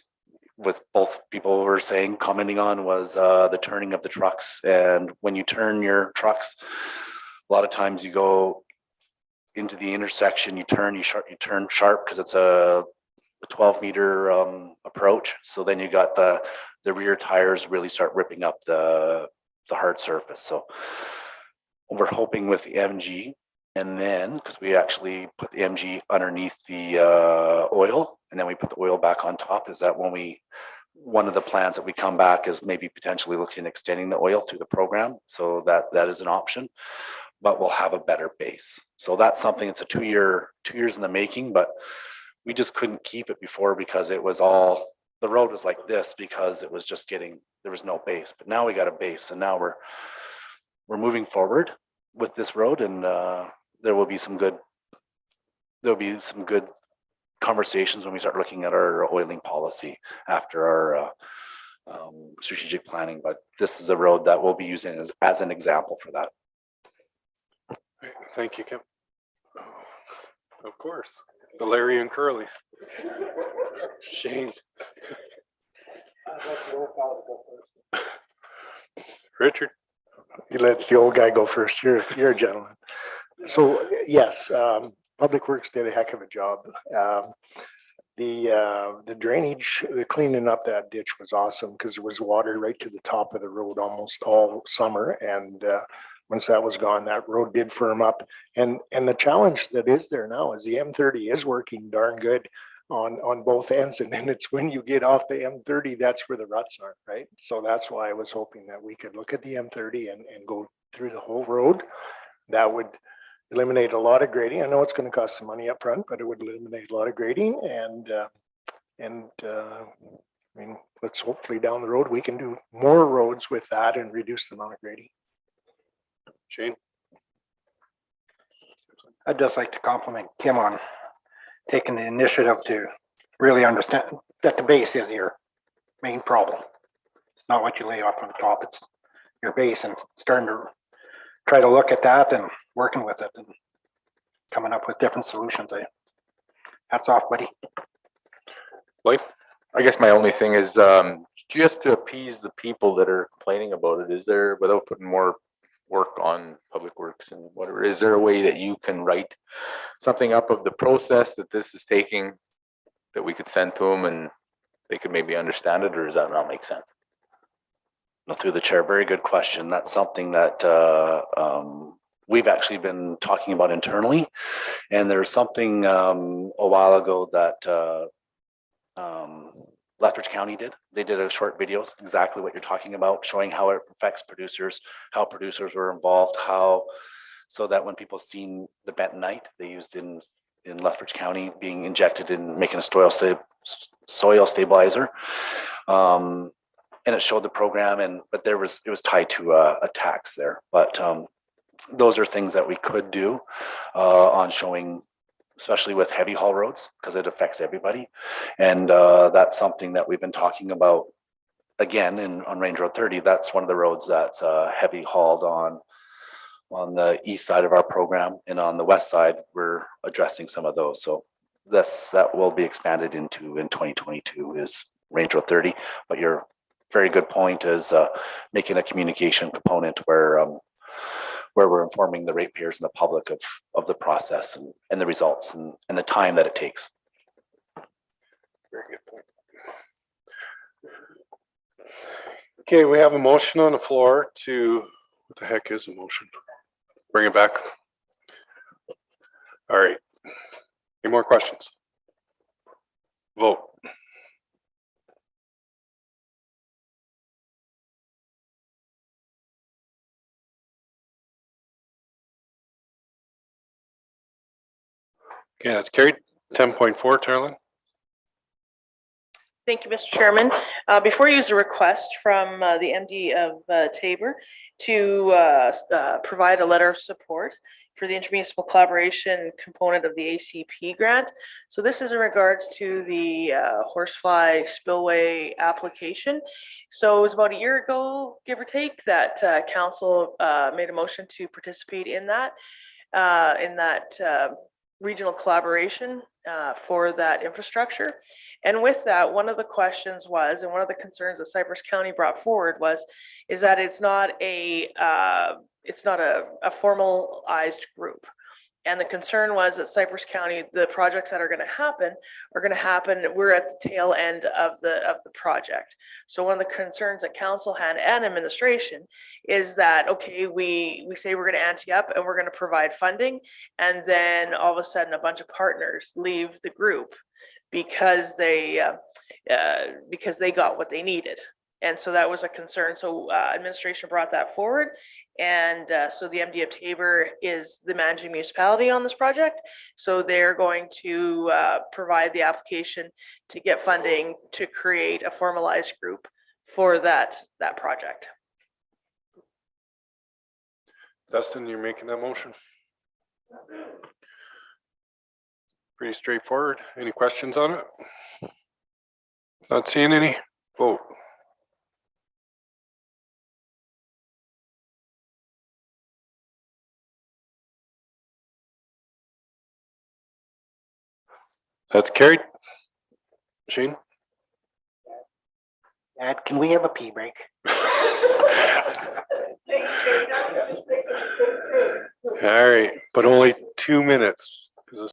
with both people were saying, commenting on, was the turning of the trucks. And when you turn your trucks, a lot of times you go into the intersection, you turn sharp because it's a 12-meter approach. So then you got the rear tires really start ripping up the hard surface. So we're hoping with the MG, and then because we actually put the MG underneath the oil, and then we put the oil back on top, is that one of the plans that we come back is maybe potentially looking at extending the oil through the program. So that is an option, but we'll have a better base. So that's something, it's a 2 years in the making, but we just couldn't keep it before because it was all, the road was like this because it was just there was no base. But now we got a base, and now we're moving forward with this road, and there'll be some good conversations when we start looking at our oiling policy after our strategic planning, but this is a road that we'll be using as an example for that. Right, thank you, Kim. Of course, the Larry and Curly. Shane. Richard. You let the old guy go first. You're a gentleman. So yes, Public Works did a heck of a job. The drainage, the cleaning up that ditch was awesome because there was water right to the top of the road almost all summer. And once that was gone, that road did firm up. And the challenge that is there now is the M30 is working darn good on both ends. And then it's when you get off the M30, that's where the ruts are, right? So that's why I was hoping that we could look at the M30 and go through the whole road. That would eliminate a lot of grading. I know it's going to cost some money up front, but it would eliminate a lot of grading. And I mean, let's hopefully down the road, we can do more roads with that and reduce the amount of grading. Shane. I'd just like to compliment Kim on taking the initiative to really understand that the base is your main problem. It's not what you lay off on the top, it's your base, and starting to try to look at that and working with it and coming up with different solutions. Hats off, buddy. Blake. I guess my only thing is, just to appease the people that are complaining about it, is there, without putting more work on Public Works and whatever, is there a way that you can write something up of the process that this is taking that we could send to them and they could maybe understand it, or does that not make sense? Through the chair, very good question. That's something that we've actually been talking about internally. And there's something a while ago that Lethbridge County did. They did a short videos, exactly what you're talking about, showing how it affects producers, how producers were involved, how, so that when people seen the bentonite they used in Lethbridge County being injected in making a soil stabilizer. And it showed the program, but it was tied to a tax there. But those are things that we could do on showing, especially with heavy haul roads, because it affects everybody. And that's something that we've been talking about again on Range Road 30. That's one of the roads that's heavy hauled on the east side of our program, and on the west side we're addressing some of those. So that will be expanded into in 2022 is Range Road 30. But your very good point is making a communication component where we're informing the ratepayers and the public of the process and the results and the time that it takes. Very good point. Okay, we have a motion on the floor to, what the heck is a motion? Bring it back. All right. Any more questions? Vote. Okay, that's carried. 10.4, Carolyn. Thank you, Mr. Chairman. Before you use a request from the MD of Tabor to provide a letter of support for the intermunicipal collaboration component of the ACP grant. So this is in regards to the horsefly spillway application. So it was about a year ago, give or take, that council made a motion to participate in that regional collaboration for that infrastructure. And with that, one of the questions was, and one of the concerns that Cypress County brought forward is that it's not a formalized group. And the concern was that Cypress County, the projects that are going to happen, we're at the tail end of the project. So one of the concerns that council had and administration is that, okay, we say we're going to ante up and we're going to provide funding, and then all of a sudden a bunch of partners leave the group because they got what they needed. And so that was a concern. So administration brought that forward. And so the MD of Tabor is the managing municipality on this project. So they're going to provide the application to get funding to create a formalized group for that project. Dustin, you're making that motion? Pretty straightforward. Any questions on it? Not seeing any. Vote. That's carried. Shane? Dad, can we have a pee break? All right, but only 2 minutes. 'Cause this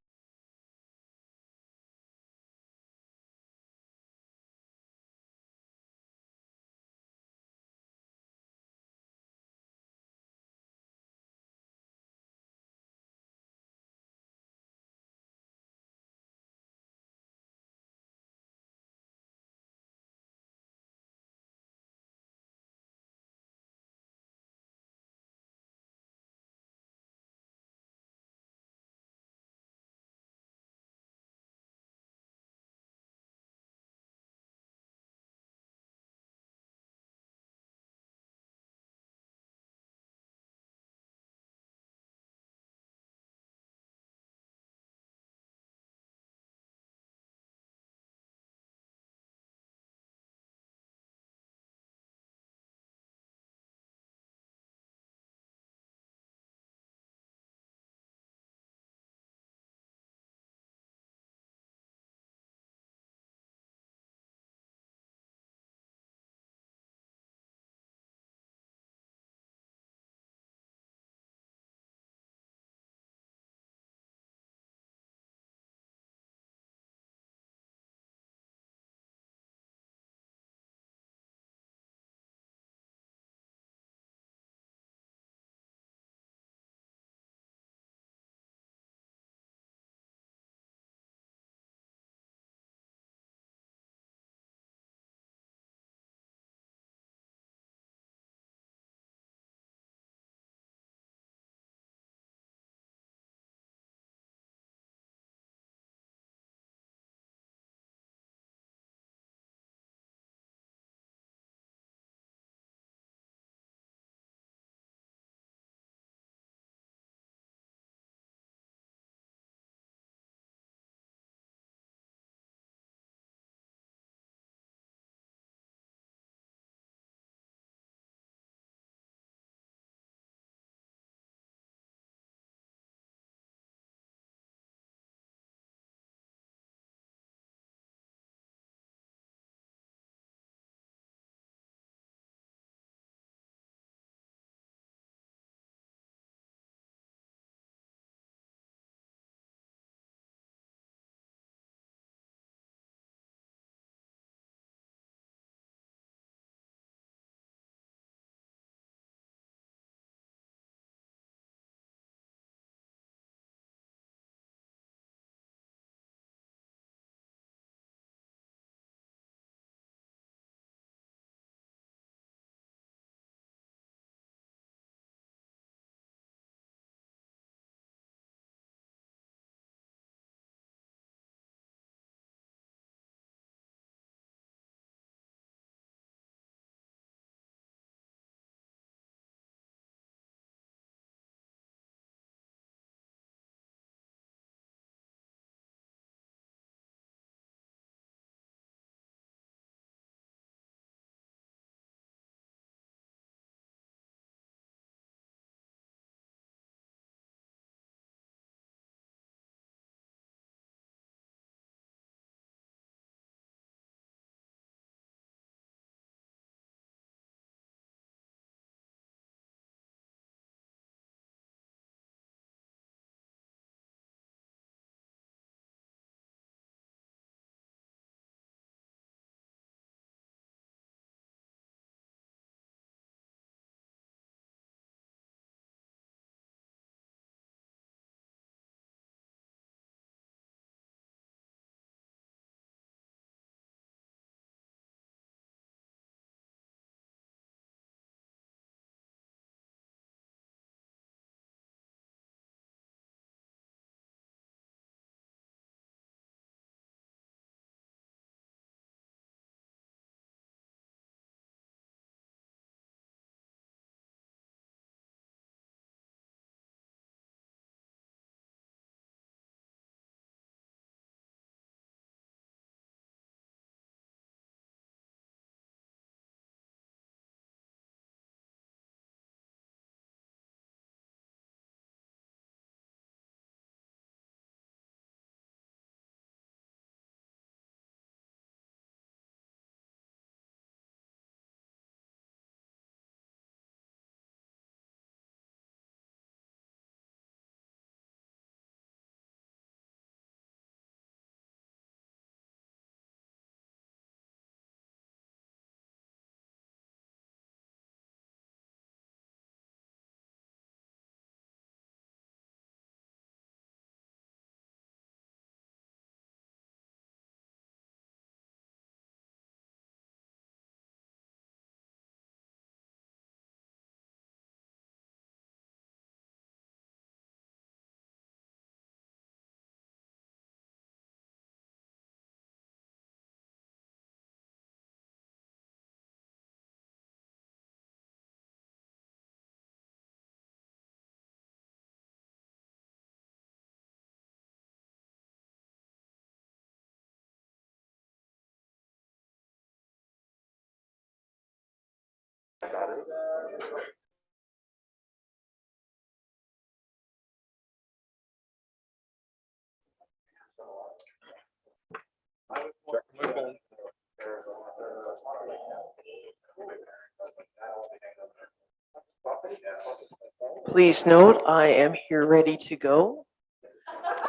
Please note, I am here ready to go.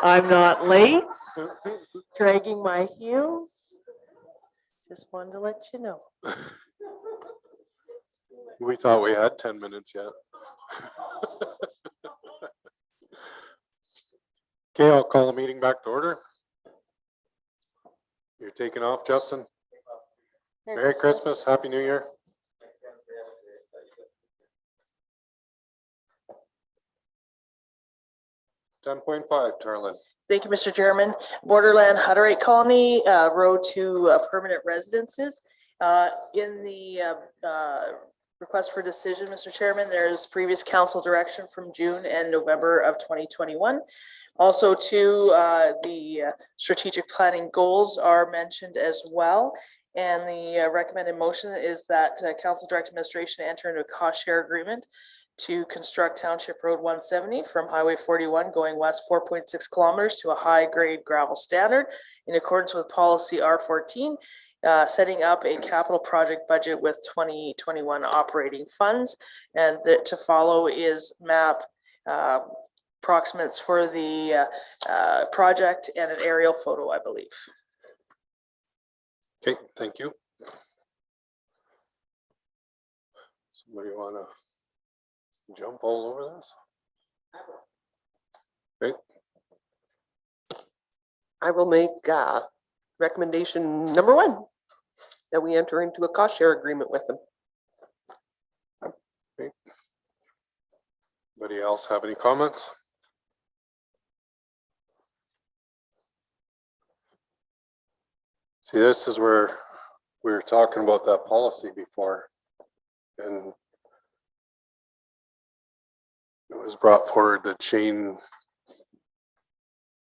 I'm not late, dragging my heels. Just wanted to let you know. We thought we had 10 minutes yet. Okay, I'll call the meeting back to order. You're taking off, Justin? Merry Christmas, Happy New Year. $10.5, Charlene. Thank you, Mr. Chairman. Borderland Hutterite Colony, road to permanent residences. In the request for decision, Mr. Chairman, there's previous council direction from June and November of 2021. Also, too, the strategic planning goals are mentioned as well. And the recommended motion is that council direct administration enter into a cost share agreement to construct Township Road 170 from Highway 41 going west 4.6 kilometers to a high-grade gravel standard in accordance with policy R14, setting up a capital project budget with 2021 operating funds. And to follow is map approximates for the project and an aerial photo, I believe. Okay, thank you. Somebody want to jump all over this? Okay. I will make recommendation number 1, that we enter into a cost share agreement with them. Okay. Anybody else have any comments? See, this is where we were talking about that policy before, and it was brought forward that Shane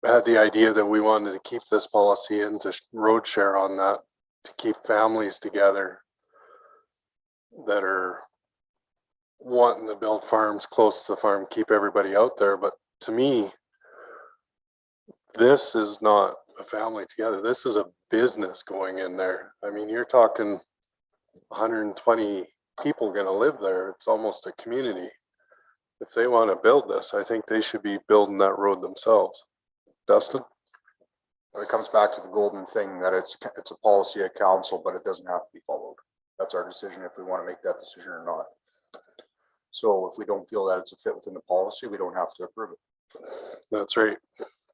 had the idea that we wanted to keep this policy and to road share on that, to keep families together that are wanting to build farms close to the farm, keep everybody out there. But to me, this is not a family together. This is a business going in there. I mean, you're talking 120 people going to live there. It's almost a community. If they want to build this, I think they should be building that road themselves. Dustin? It comes back to the golden thing that it's a policy at council, but it doesn't have to be followed. That's our decision if we want to make that decision or not. So if we don't feel that it's a fit within the policy, we don't have to approve it. That's right.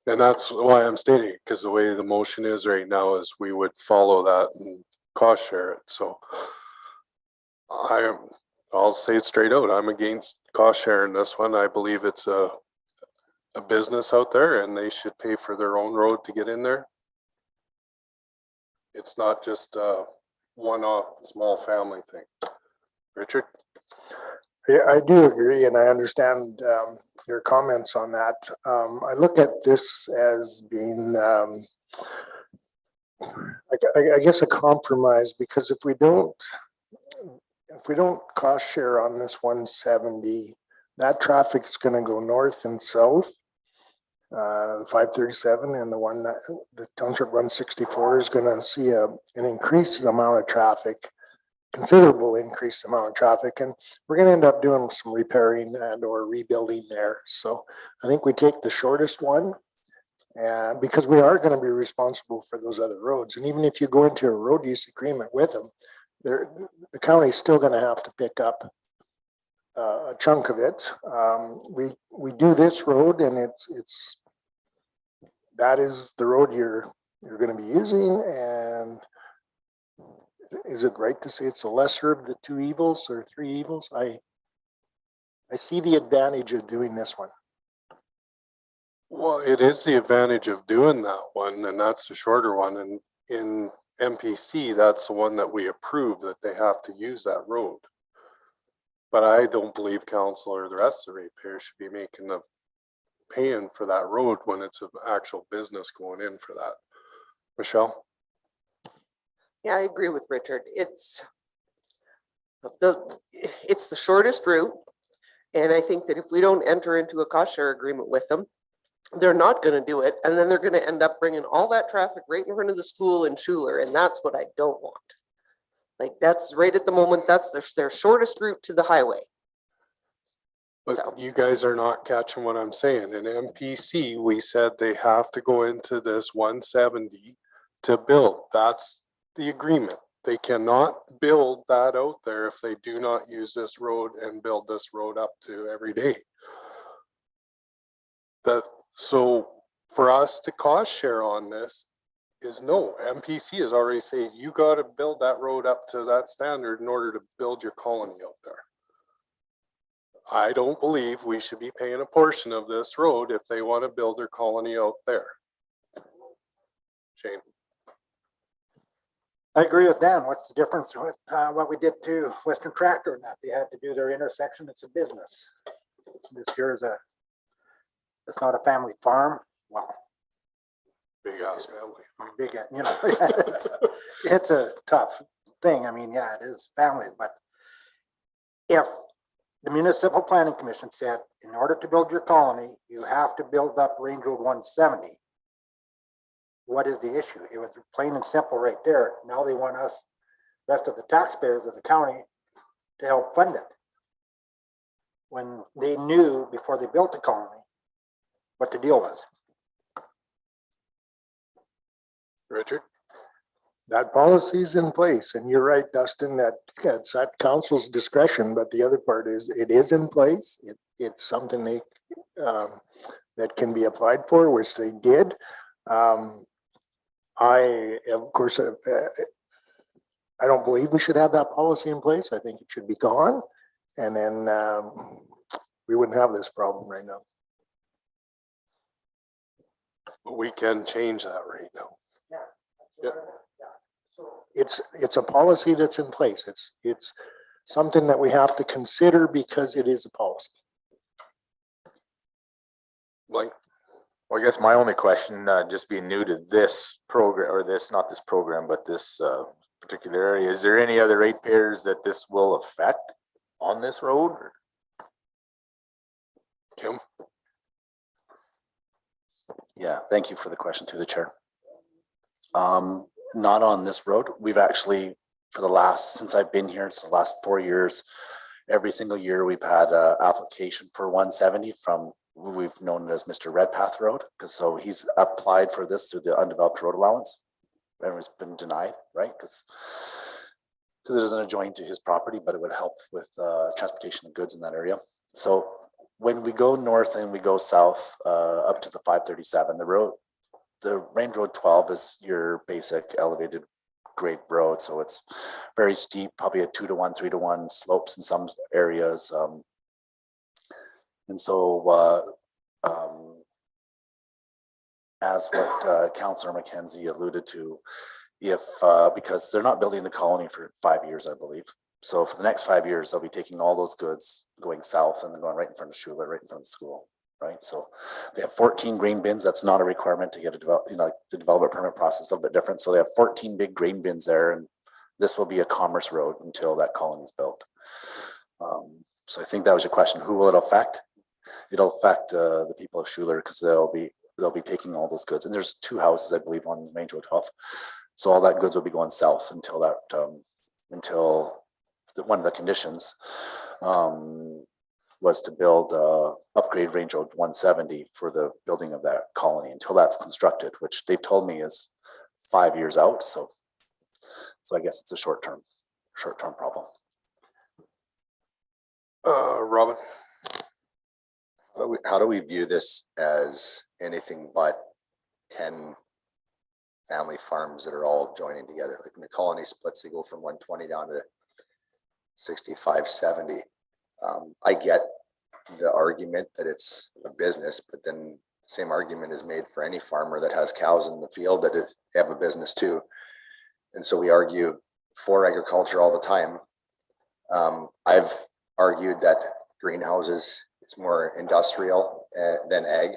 And that's why I'm stating it, because the way the motion is right now is we would follow that and cost share it. So I'll say it straight out. I'm against cost sharing this one. I believe it's a business out there and they should pay for their own road to get in there. It's not just a one-off small family thing. Richard? Yeah, I do agree, and I understand your comments on that. I look at this as being, I guess, a compromise, because if we don't cost share on this 170, that traffic is going to go north and south. The 537 and the one that the Township 164 is going to see an increased amount of traffic. Considerable increased amount of traffic, and we're going to end up doing some repairing and or rebuilding there. So I think we take the shortest one, and because we are going to be responsible for those other roads, and even if you go into a road use agreement with them, the county is still going to have to pick up a chunk of it. We do this road, and that is the road you're going to be using. And is it right to say it's the lesser of the two evils or three evils? I see the advantage of doing this one. Well, it is the advantage of doing that one, and that's the shorter one. And in MPC, that's the one that we approve, that they have to use that road. But I don't believe council or the rest of the ratepayers should be paying for that road when it's an actual business going in for that. Michelle? Yeah, I agree with Richard. It's the shortest route. And I think that if we don't enter into a cost share agreement with them, they're not gonna do it. And then they're gonna end up bringing all that traffic right in front of the school in Schuler. And that's what I don't want. Like, that's right at the moment, that's their shortest route to the highway. So- But you guys are not catching what I'm saying. In MPC, we said they have to go into this 170 to build. That's the agreement. They cannot build that out there if they do not use this road and build this road up to every day. So for us to cost share on this is no. MPC has already said you got to build that road up to that standard in order to build your colony out there. I don't believe we should be paying a portion of this road if they want to build their colony out there. Shane. I agree with Dan. What's the difference with what we did to Western Tractor and that they had to do their intersection? It's a business. This here is it's not a family farm. Well, Big ass family. big, you know, it's a tough thing. I mean, yeah, it is families, but if the Municipal Planning Commission said, in order to build your colony, you have to build up Range Road 170. What is the issue? It was plain and simple right there. Now they want us, rest of the taxpayers of the county, to help fund it. When they knew before they built the colony what the deal was. Richard? That policy is in place, and you're right, Dustin, that it's at council's discretion, but the other part is it is in place. It's something they that can be applied for, which they did. I, of course, I don't believe we should have that policy in place. I think it should be gone, and then we wouldn't have this problem right now. But we can change that right now. Yeah. It's a policy that's in place. It's something that we have to consider because it is a policy. Like, Well, I guess my only question, just being new to this program, or this, not this program, but this particular area, is there any other ratepayers that this will affect on this road? Kim? Yeah, thank you for the question to the chair. Not on this road. We've actually, since I've been here, it's the last 4 years, every single year we've had an application for 170 from who we've known as Mr. Redpath Road, because so he's applied for this through the undeveloped road allowance and it's been denied, right? Because it doesn't adjoin to his property, but it would help with transportation of goods in that area. So when we go north and we go south up to the 537, the Range Road 12 is your basic elevated grade road. So it's very steep, probably a 2-to-1, 3-to-1 slopes in some areas. And so as what Councillor McKenzie alluded to, if because they're not building the colony for 5 years, I believe. So for the next 5 years, they'll be taking all those goods going south and then going right in front of Schuler, right in front of the school. Right, so they have 14 grain bins. That's not a requirement to get a the development permit process is a little bit different. So they have 14 big grain bins there, and this will be a commerce road until that colony is built. So I think that was your question. Who will it affect? It'll affect the people of Schuler because they'll be taking all those goods. And there's 2 houses, I believe, on Range Road 12. So all that goods will be going south until that one of the conditions was to build upgrade Range Road 170 for the building of that colony until that's constructed, which they've told me is 5 years out. So I guess it's a short-term problem. Robin? How do we view this as anything but 10 family farms that are all joining together? Like when the colony splits, they go from 120 down to 65, 70. I get the argument that it's a business, but then the same argument is made for any farmer that has cows in the field that have a business too. And so we argue for agriculture all the time. I've argued that greenhouses is more industrial than ag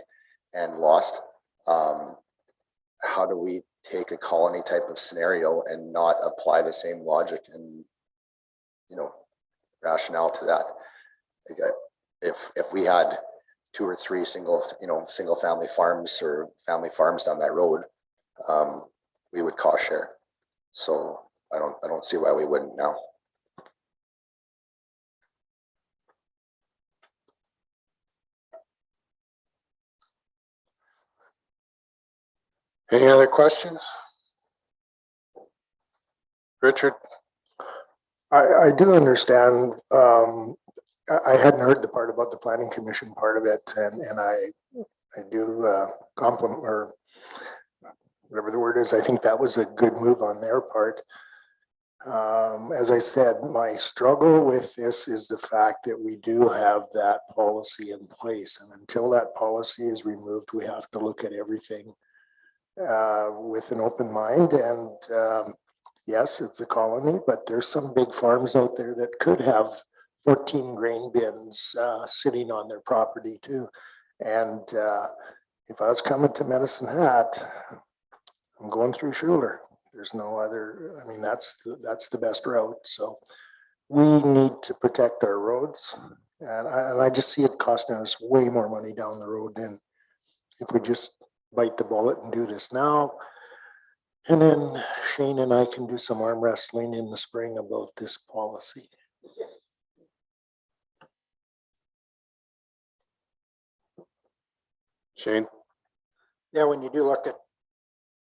and lost. How do we take a colony type of scenario and not apply the same logic and rationale to that. Like, if we had 2 or 3 single family farms or family farms down that road, we would cost share. So I don't see why we wouldn't now. Any other questions? Richard? I do understand. I hadn't heard the part about the planning commission part of it, and I do compliment, or whatever the word is. I think that was a good move on their part. As I said, my struggle with this is the fact that we do have that policy in place, and until that policy is removed, we have to look at everything with an open mind. And yes, it's a colony, but there's some big farms out there that could have 14 grain bins sitting on their property too. And if I was coming to Medicine Hat, I'm going through Schuler. There's no other, I mean, that's the best route. So we need to protect our roads. And I just see it costing us way more money down the road than if we just bite the bullet and do this now. And then Shane and I can do some arm wrestling in the spring about this policy. Shane? Yeah, when you do look at,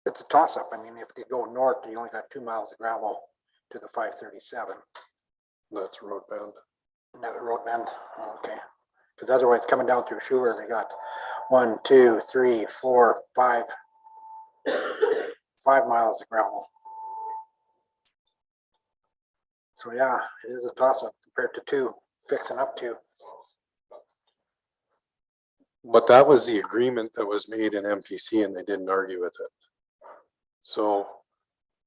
it's a toss up. I mean, if they go north, you only got 2 miles of gravel to the 537. That's road band. Another road bend, okay. Because otherwise coming down through Schuler, they got 1, 2, 3, 4, 5 miles of gravel. So yeah, it is a toss up compared to 2, fixing up 2. But that was the agreement that was made in MPC and they didn't argue with it. So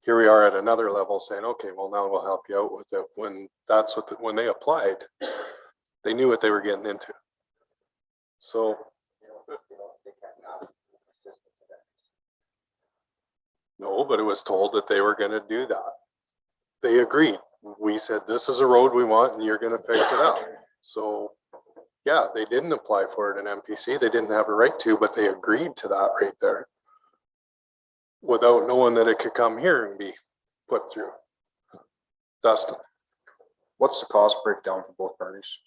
here we are at another level saying, okay, well now we'll help you out with it. When that's what, when they applied, they knew what they were getting into. So no, but it was told that they were going to do that. They agreed. We said, this is a road we want and you're going to fix it up. So yeah, they didn't apply for it in MPC. They didn't have a right to, but they agreed to that right there without knowing that it could come here and be put through. Dustin. What's the cost breakdown for both parties?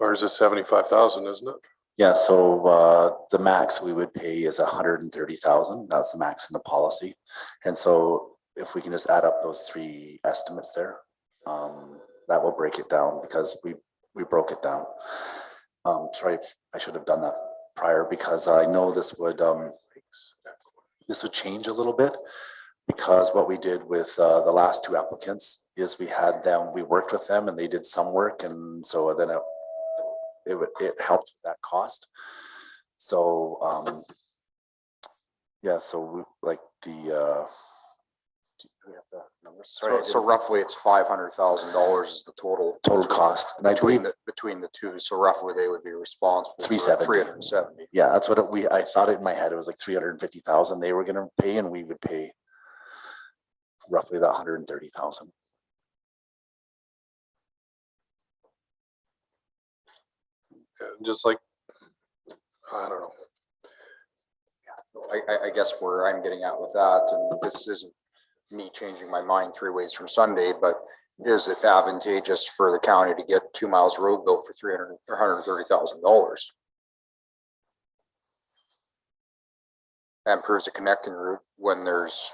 Ours is 75,000, isn't it? Yeah, so the max we would pay is 130,000. That's the max in the policy. And so if we can just add up those 3 estimates there, that will break it down because we broke it down. Sorry, I should have done that prior because I know this would change a little bit, because what we did with the last 2 applicants is we worked with them and they did some work, and so then it helped with that cost. So yeah, so we like the do we have the numbers? Sorry, So roughly it's $500,000 is the total cost, and I believe between the 2. So roughly they would be responsible for 370. Yeah, that's what I thought in my head. It was like 350,000 they were going to pay, and we would pay roughly that 130,000. Just like, I don't know. I guess where I'm getting at with that, and this isn't me changing my mind 3 ways from Sunday, but is it advantageous for the county to get 2 miles of road built for $300,000 or $130,000? And proves a connecting route when there's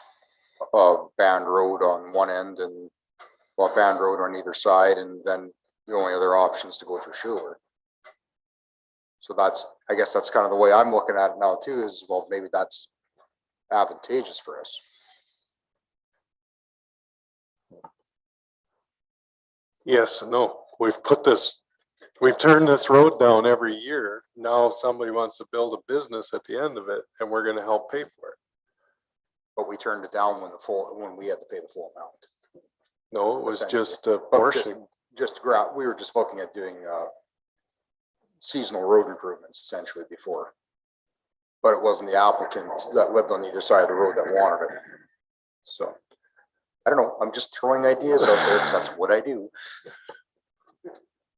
a banned road on one end and a banned road on either side, and then the only other option is to go through Schuler. So I guess that's kind of the way I'm looking at it now too, is, well, maybe that's advantageous for us. Yes and no. We've turned this road down every year. Now somebody wants to build a business at the end of it and we're going to help pay for it. But we turned it down when we had to pay the full amount. No, it was just a portion. We were just looking at doing seasonal road improvements essentially before, but it wasn't the applicants that lived on either side of the road that wanted it. So I don't know, I'm just throwing ideas out there because that's what I do.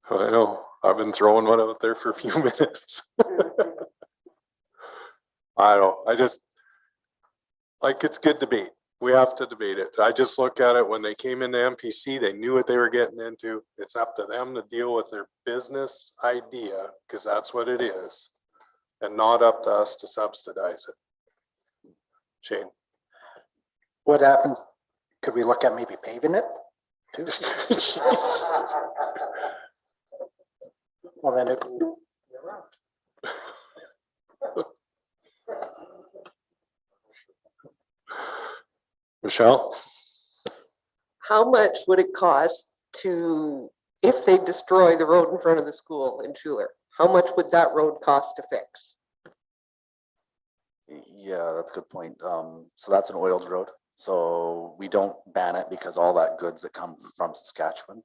I know, I've been throwing one out there for a few minutes. I don't, I just, like, it's good debate. We have to debate it. I just look at it, when they came into MPC, they knew what they were getting into. It's up to them to deal with their business idea, because that's what it is, and not up to us to subsidize it. Shane. What happened? Could we look at maybe paving it? too? Well, then it. Michelle? How much would it cost to, if they destroy the road in front of the school in Schuler? How much would that road cost to fix? Yeah, that's a good point. So that's an oiled road. So we don't ban it because all that goods that come from Saskatchewan.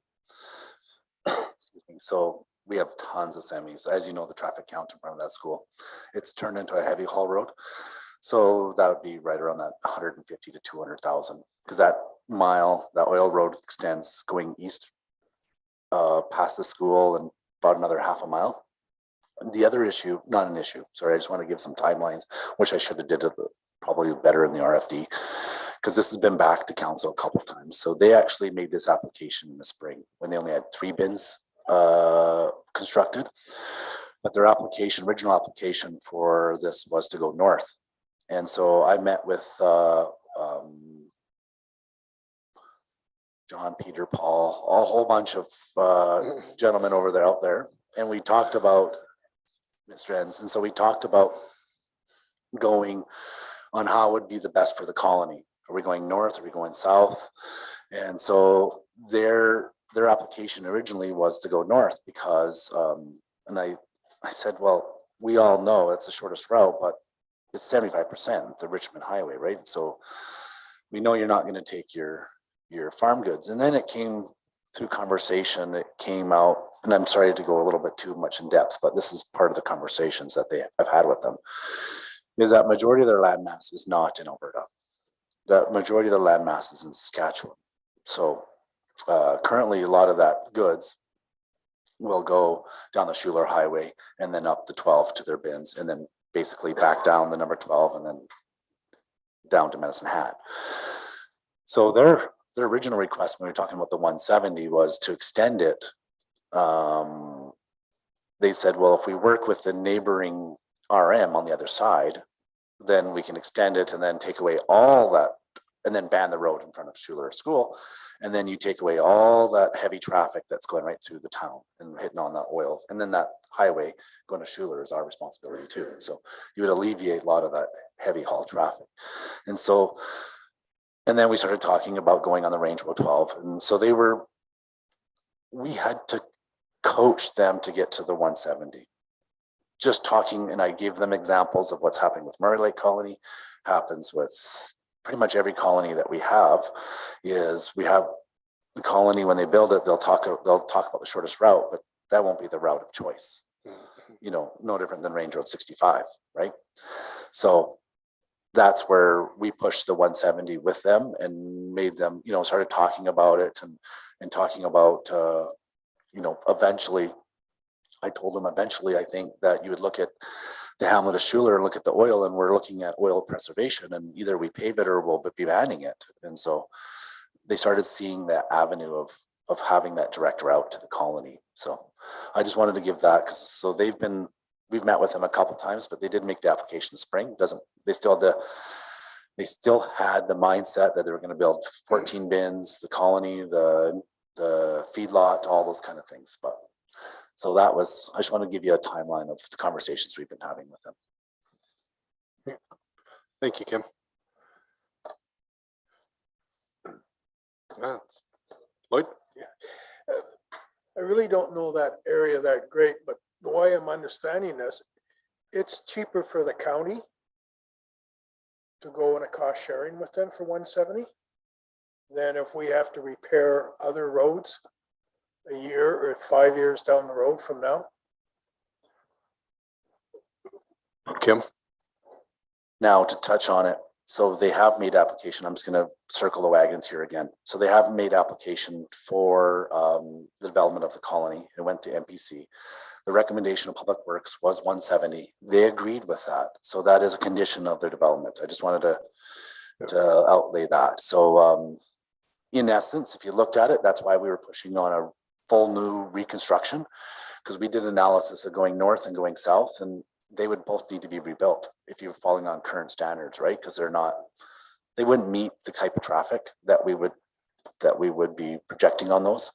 Excuse me. So we have tons of semis. As you know, the traffic count in front of that school, it's turned into a heavy haul road. So that would be right around that 150 to 200,000, because that mile, that oil road extends going east past the school and about another half a mile. And the other issue, not an issue, sorry, I just want to give some timelines, which I should have did probably better in the RFD, because this has been back to council a couple of times. So they actually made this application in the spring when they only had 3 bins constructed. But their original application for this was to go north. And so I met with John, Peter, Paul, a whole bunch of gentlemen out there. And we talked about Mr. Enns. And so we talked about going on how would be the best for the colony. Are we going north? Are we going south? And so their application originally was to go north because, and I said, well, we all know it's the shortest route, but it's 75% the Richmond Highway, right? So we know you're not going to take your farm goods. And then it came through conversation, it came out, and I'm sorry to go a little bit too much in depth, but this is part of the conversations that I've had with them, is that majority of their land mass is not in Alberta. The majority of their land mass is in Saskatchewan. So currently a lot of that goods will go down the Schuler Highway and then up the 12 to their bins, and then basically back down the number 12 and then down to Medicine Hat. So their original request when we were talking about the 170 was to extend it. They said, well, if we work with the neighboring RM on the other side, then we can extend it and then take away all that, and then ban the road in front of Schuler School. And then you take away all that heavy traffic that's going right through the town and hitting on that oil. And then that highway going to Schuler is our responsibility too. So you would alleviate a lot of that heavy haul traffic. And so, and then we started talking about going on the Range Road 12. And so we had to coach them to get to the 170. Just talking, and I gave them examples of what's happening with Murray Lake Colony, happens with pretty much every colony that we have. Is we have the colony, when they build it, they'll talk about the shortest route, but that won't be the route of choice. You know, no different than Range Road 65, right? So that's where we pushed the 170 with them and made them, you know, started talking about it and talking about, you know, eventually, I told them eventually, I think that you would look at the hamlet of Schuler, look at the oil, and we're looking at oil preservation, and either we pave it or we'll be banning it. And so they started seeing that avenue of having that direct route to the colony. So I just wanted to give that, because so we've met with them a couple times, but they did make the application in spring. They still had the mindset that they were going to build 14 bins, the colony, the feedlot, all those kind of things. But so I just want to give you a timeline of the conversations we've been having with them. Thank you, Kim. Lloyd? I really don't know that area that great, but the way I'm understanding this, it's cheaper for the county to go in a cost sharing with them for 170 than if we have to repair other roads a year or 5 years down the road from now. Kim? Now to touch on it, So they have made application. I'm just gonna circle the wagons here again. So they have made application for the development of the colony. It went to MPC. The recommendation of Public Works was 170. They agreed with that. So that is a condition of their development. I just wanted to outlay that. So in essence, if you looked at it, that's why we were pushing on a full new reconstruction, because we did analysis of going north and going south, and they would both need to be rebuilt if you're falling on current standards, right? Because they wouldn't meet the type of traffic that we would be projecting on those,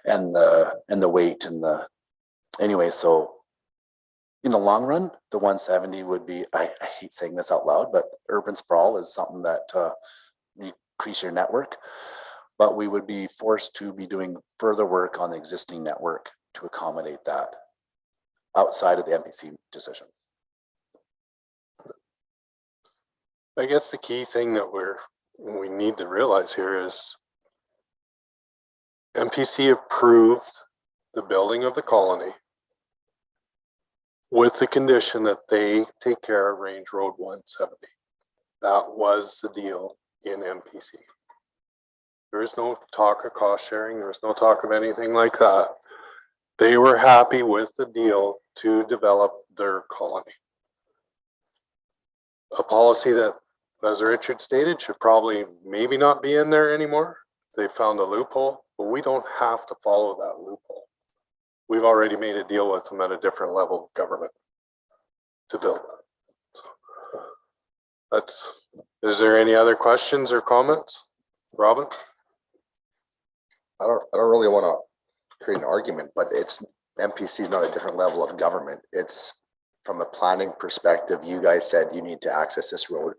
and the weight and the anyway. So in the long run, the 170 would be, I hate saying this out loud, but urban sprawl is something that increase your network, but we would be forced to be doing further work on the existing network to accommodate that outside of the MPC decision. I guess the key thing that we need to realize here is MPC approved the building of the colony with the condition that they take care of Range Road 170. That was the deal in MPC. There is no talk of cost sharing. There was no talk of anything like that. They were happy with the deal to develop their colony. A policy that, as Richard stated, should probably maybe not be in there anymore. They found a loophole, but we don't have to follow that loophole. We've already made a deal with them at a different level of government to build that. So is there any other questions or comments? Robin? I don't really want to create an argument, but MPC is not a different level of government. It's from a planning perspective. You guys said you need to access this road.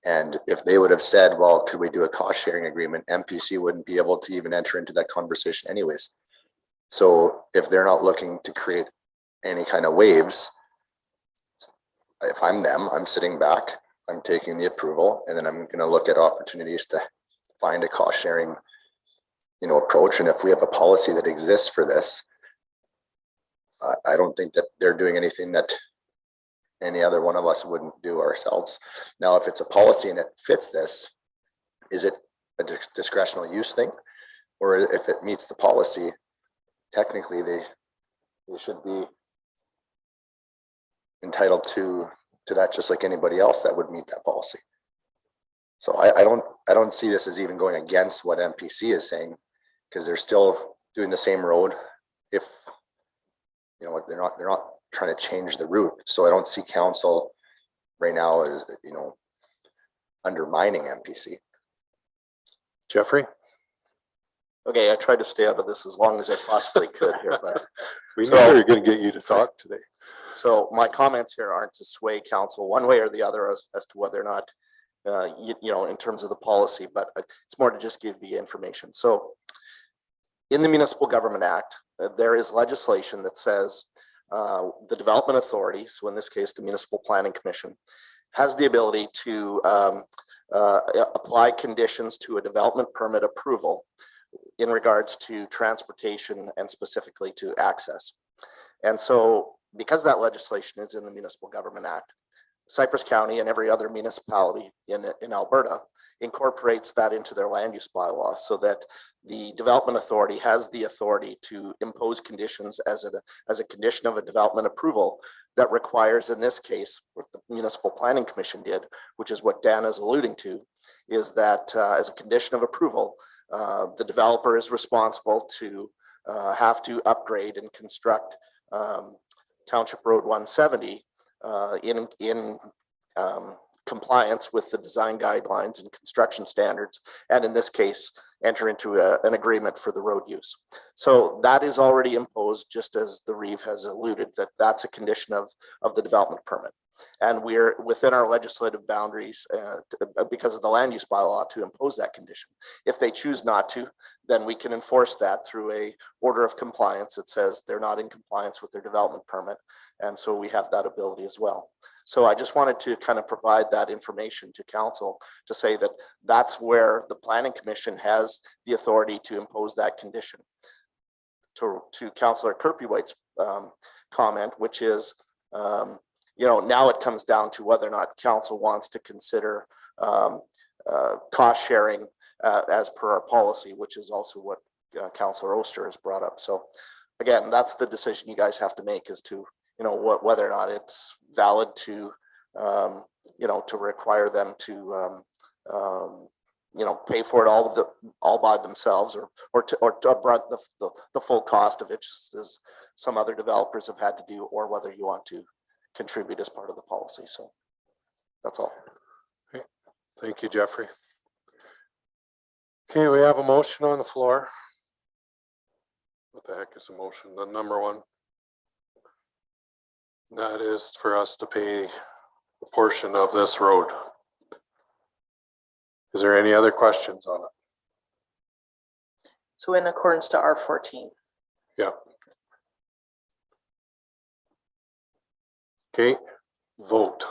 And if they would have said, well, could we do a cost sharing agreement? MPC wouldn't be able to even enter into that conversation anyways. So if they're not looking to create any kind of waves, if I'm them, I'm sitting back, I'm taking the approval, and then I'm going to look at opportunities to find a cost sharing, approach. And if we have a policy that exists for this, I don't think that they're doing anything that any other one of us wouldn't do ourselves. Now, if it's a policy and it fits this, is it a discretional use thing? Or if it meets the policy, technically they should be entitled to that, just like anybody else that would meet that policy. So I don't see this as even going against what MPC is saying, because they're still doing the same road. If they're not trying to change the route. So I don't see council right now as undermining MPC. Jeffrey? Okay, I tried to stay out of this as long as I possibly could here, but we know we're going to get you to talk today. So my comments here aren't to sway council one way or the other as to whether or not, in terms of the policy, but it's more to just give you information. So in the Municipal Government Act, there is legislation that says the Development Authority, so in this case, the Municipal Planning Commission, has the ability to apply conditions to a development permit approval in regards to transportation and specifically to access. And so because that legislation is in the Municipal Government Act, Cypress County and every other municipality in Alberta incorporates that into their land use bylaw, so that the Development Authority has the authority to impose conditions as a condition of a development approval that requires, in this case, what the Municipal Planning Commission did, which is what Dan is alluding to, is that as a condition of approval, the developer is responsible to have to upgrade and construct Township Road 170 in compliance with the design guidelines and construction standards, and in this case, enter into an agreement for the road use. So that is already imposed, just as the Reeve has alluded, that's a condition of the development permit. And we're within our legislative boundaries because of the land use bylaw to impose that condition. If they choose not to, then we can enforce that through a order of compliance that says they're not in compliance with their development permit. And so we have that ability as well. So I just wanted to kind of provide that information to council to say that that's where the Planning Commission has the authority to impose that condition. To Councillor Kirby-White's comment, which is, now it comes down to whether or not council wants to consider cost sharing as per our policy, which is also what Councillor Oster has brought up. So again, that's the decision you guys have to make as to, whether or not it's valid to, to require them to, pay for it all by themselves, or to brunt the full cost of it, just as some other developers have had to do, or whether you want to contribute as part of the policy. So that's all. Thank you, Jeffrey. Okay, we have a motion on the floor. What the heck is a motion? The number one. That is for us to pay a portion of this road. Is there any other questions on it? So in accordance to R14. Yeah. Okay, vote.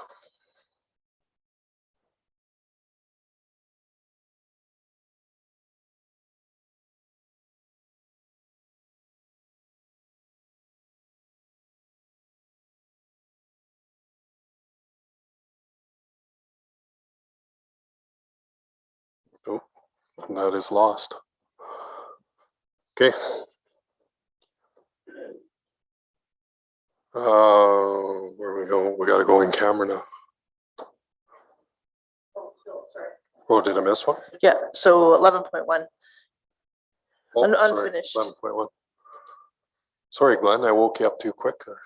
Oh, that is lost. Okay. Where we go? We gotta go in camera now. Oh, did I miss one? Yeah, so 11.1. Oh, Unfinished. 11.1. Sorry, Glenn, I woke you up too quick there.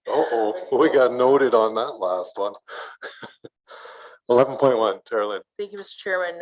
Uh-oh, we got noted on that last one. 11.1, Carolyn. Thank you, Mr. Chairman.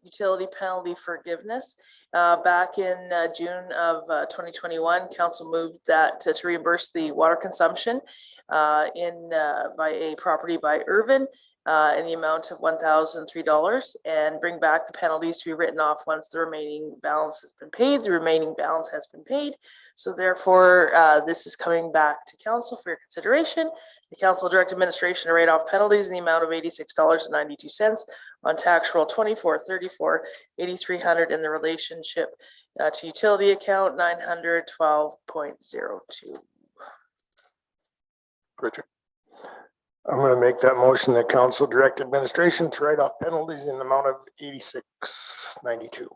Utility penalty forgiveness. Back in June of 2021, council moved that to reimburse the water consumption by a property by Irvin in the amount of $1,003, and bring back the penalties to be written off once the remaining balance has been paid. The remaining balance has been paid. So therefore, this is coming back to council for your consideration. The council direct administration to write off penalties in the amount of $86.92 on tax roll 2434 8300 in the relationship to utility account 912.02. Richard. I'm going to make that motion that council direct administration to write off penalties in the amount of $86.92.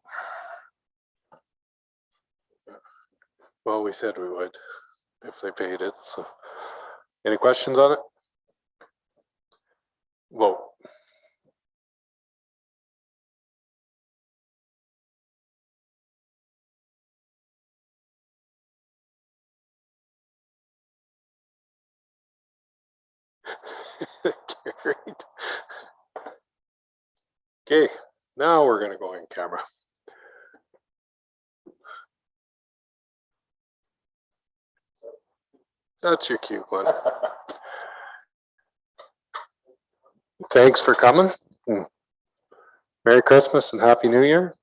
Well, we said we would if they paid it. So, any questions on it? Vote. Carried. Okay, now we're gonna go in camera. That's your cue, Glenn. Thanks for coming. Merry Christmas and Happy New Year.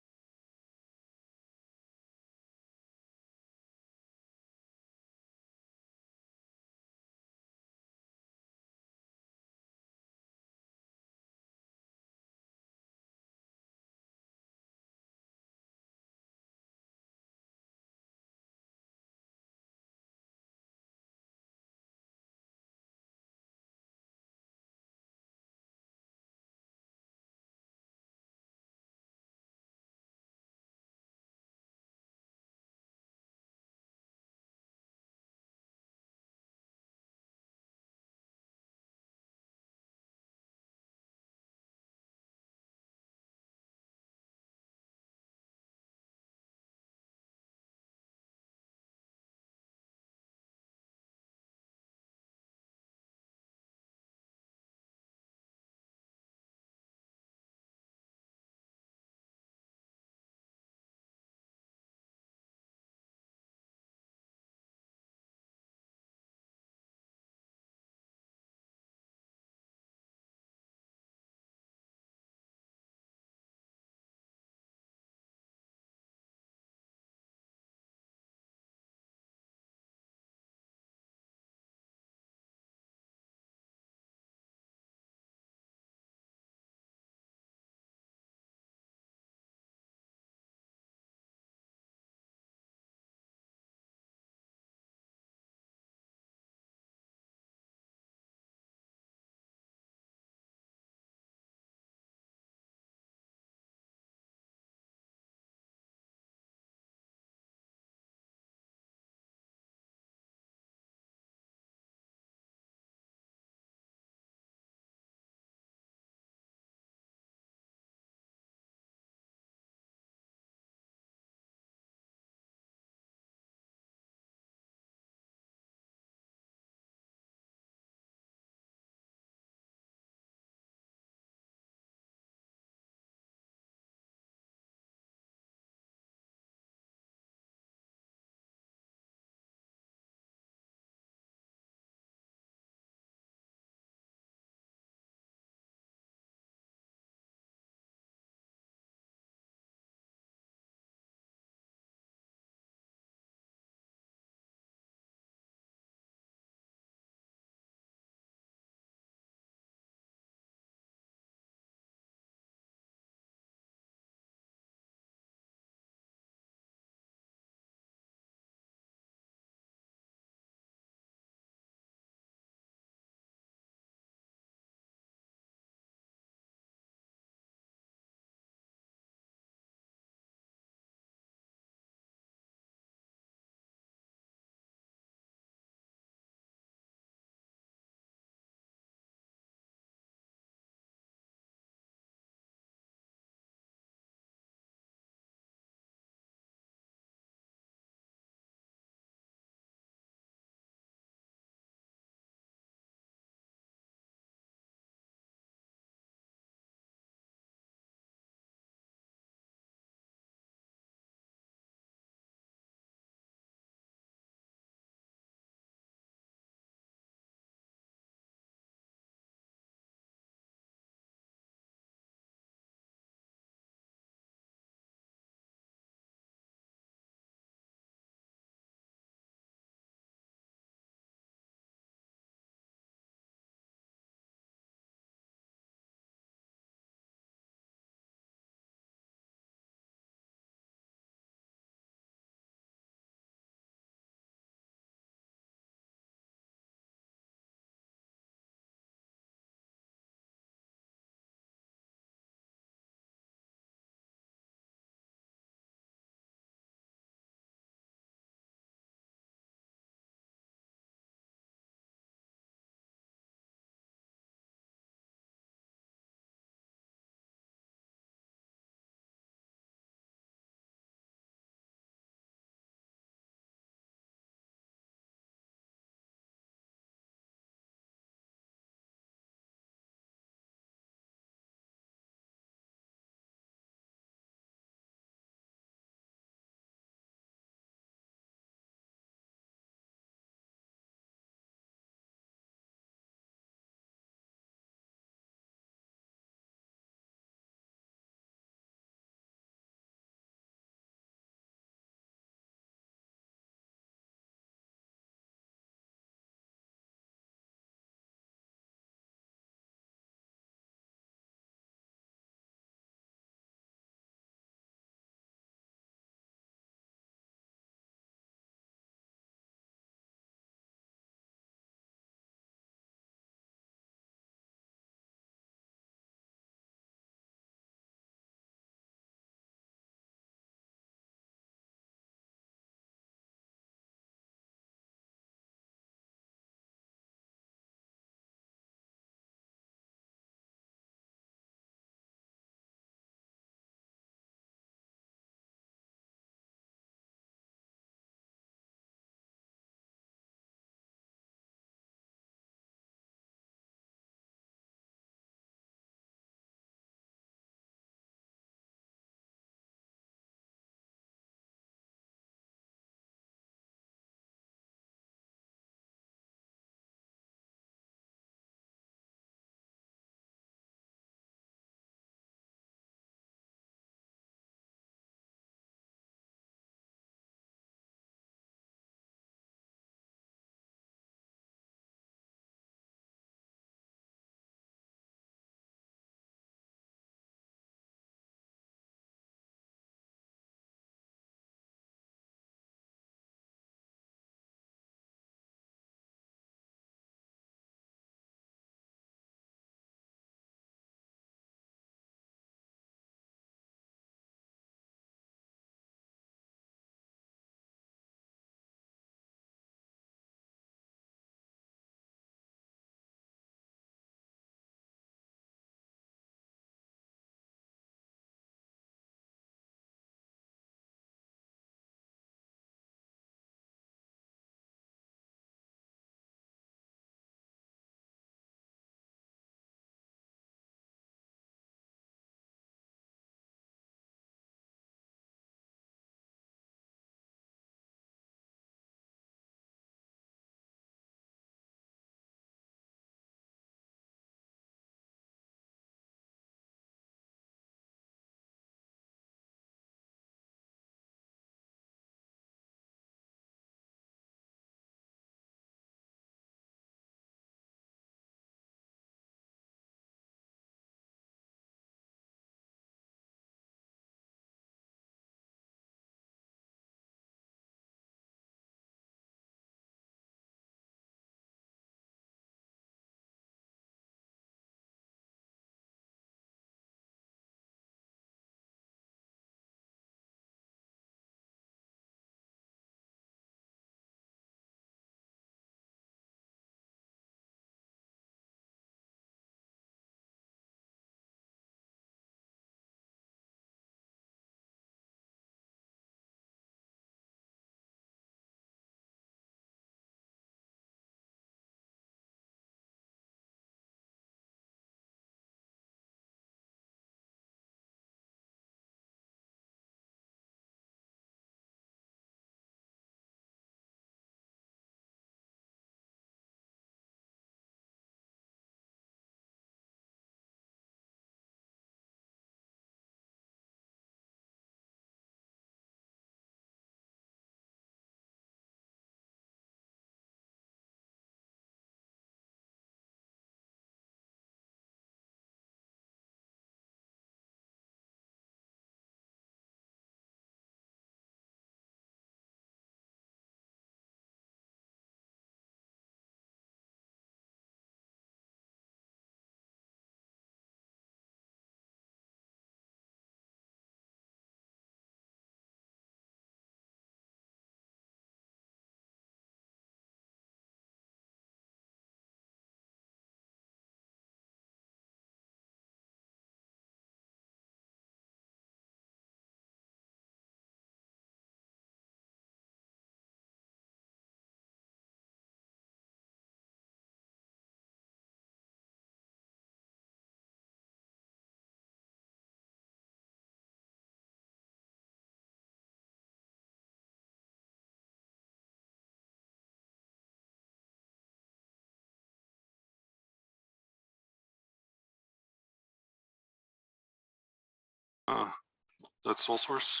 That's sole source.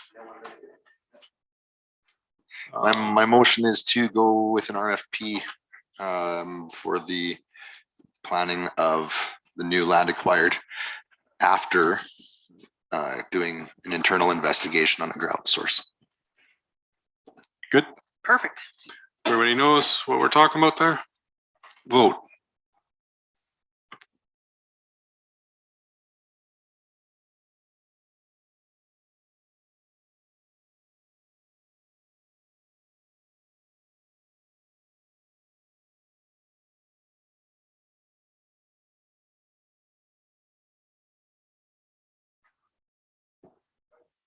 My motion is to go with an RFP for the planning of the new land acquired after doing an internal investigation on the ground source. Good. Perfect. Everybody knows what we're talking about there? Vote.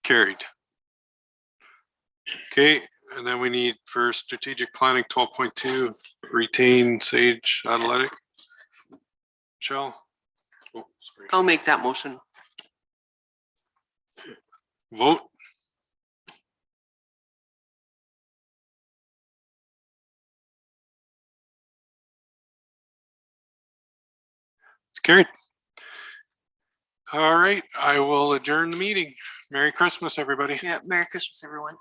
Carried. Okay, and then we need for strategic planning 12.2, retain Sage Athletic. Michelle? Oh, sorry. I'll make that motion. Vote. It's carried. All right, I will adjourn the meeting. Merry Christmas, everybody. Yeah, Merry Christmas, everyone.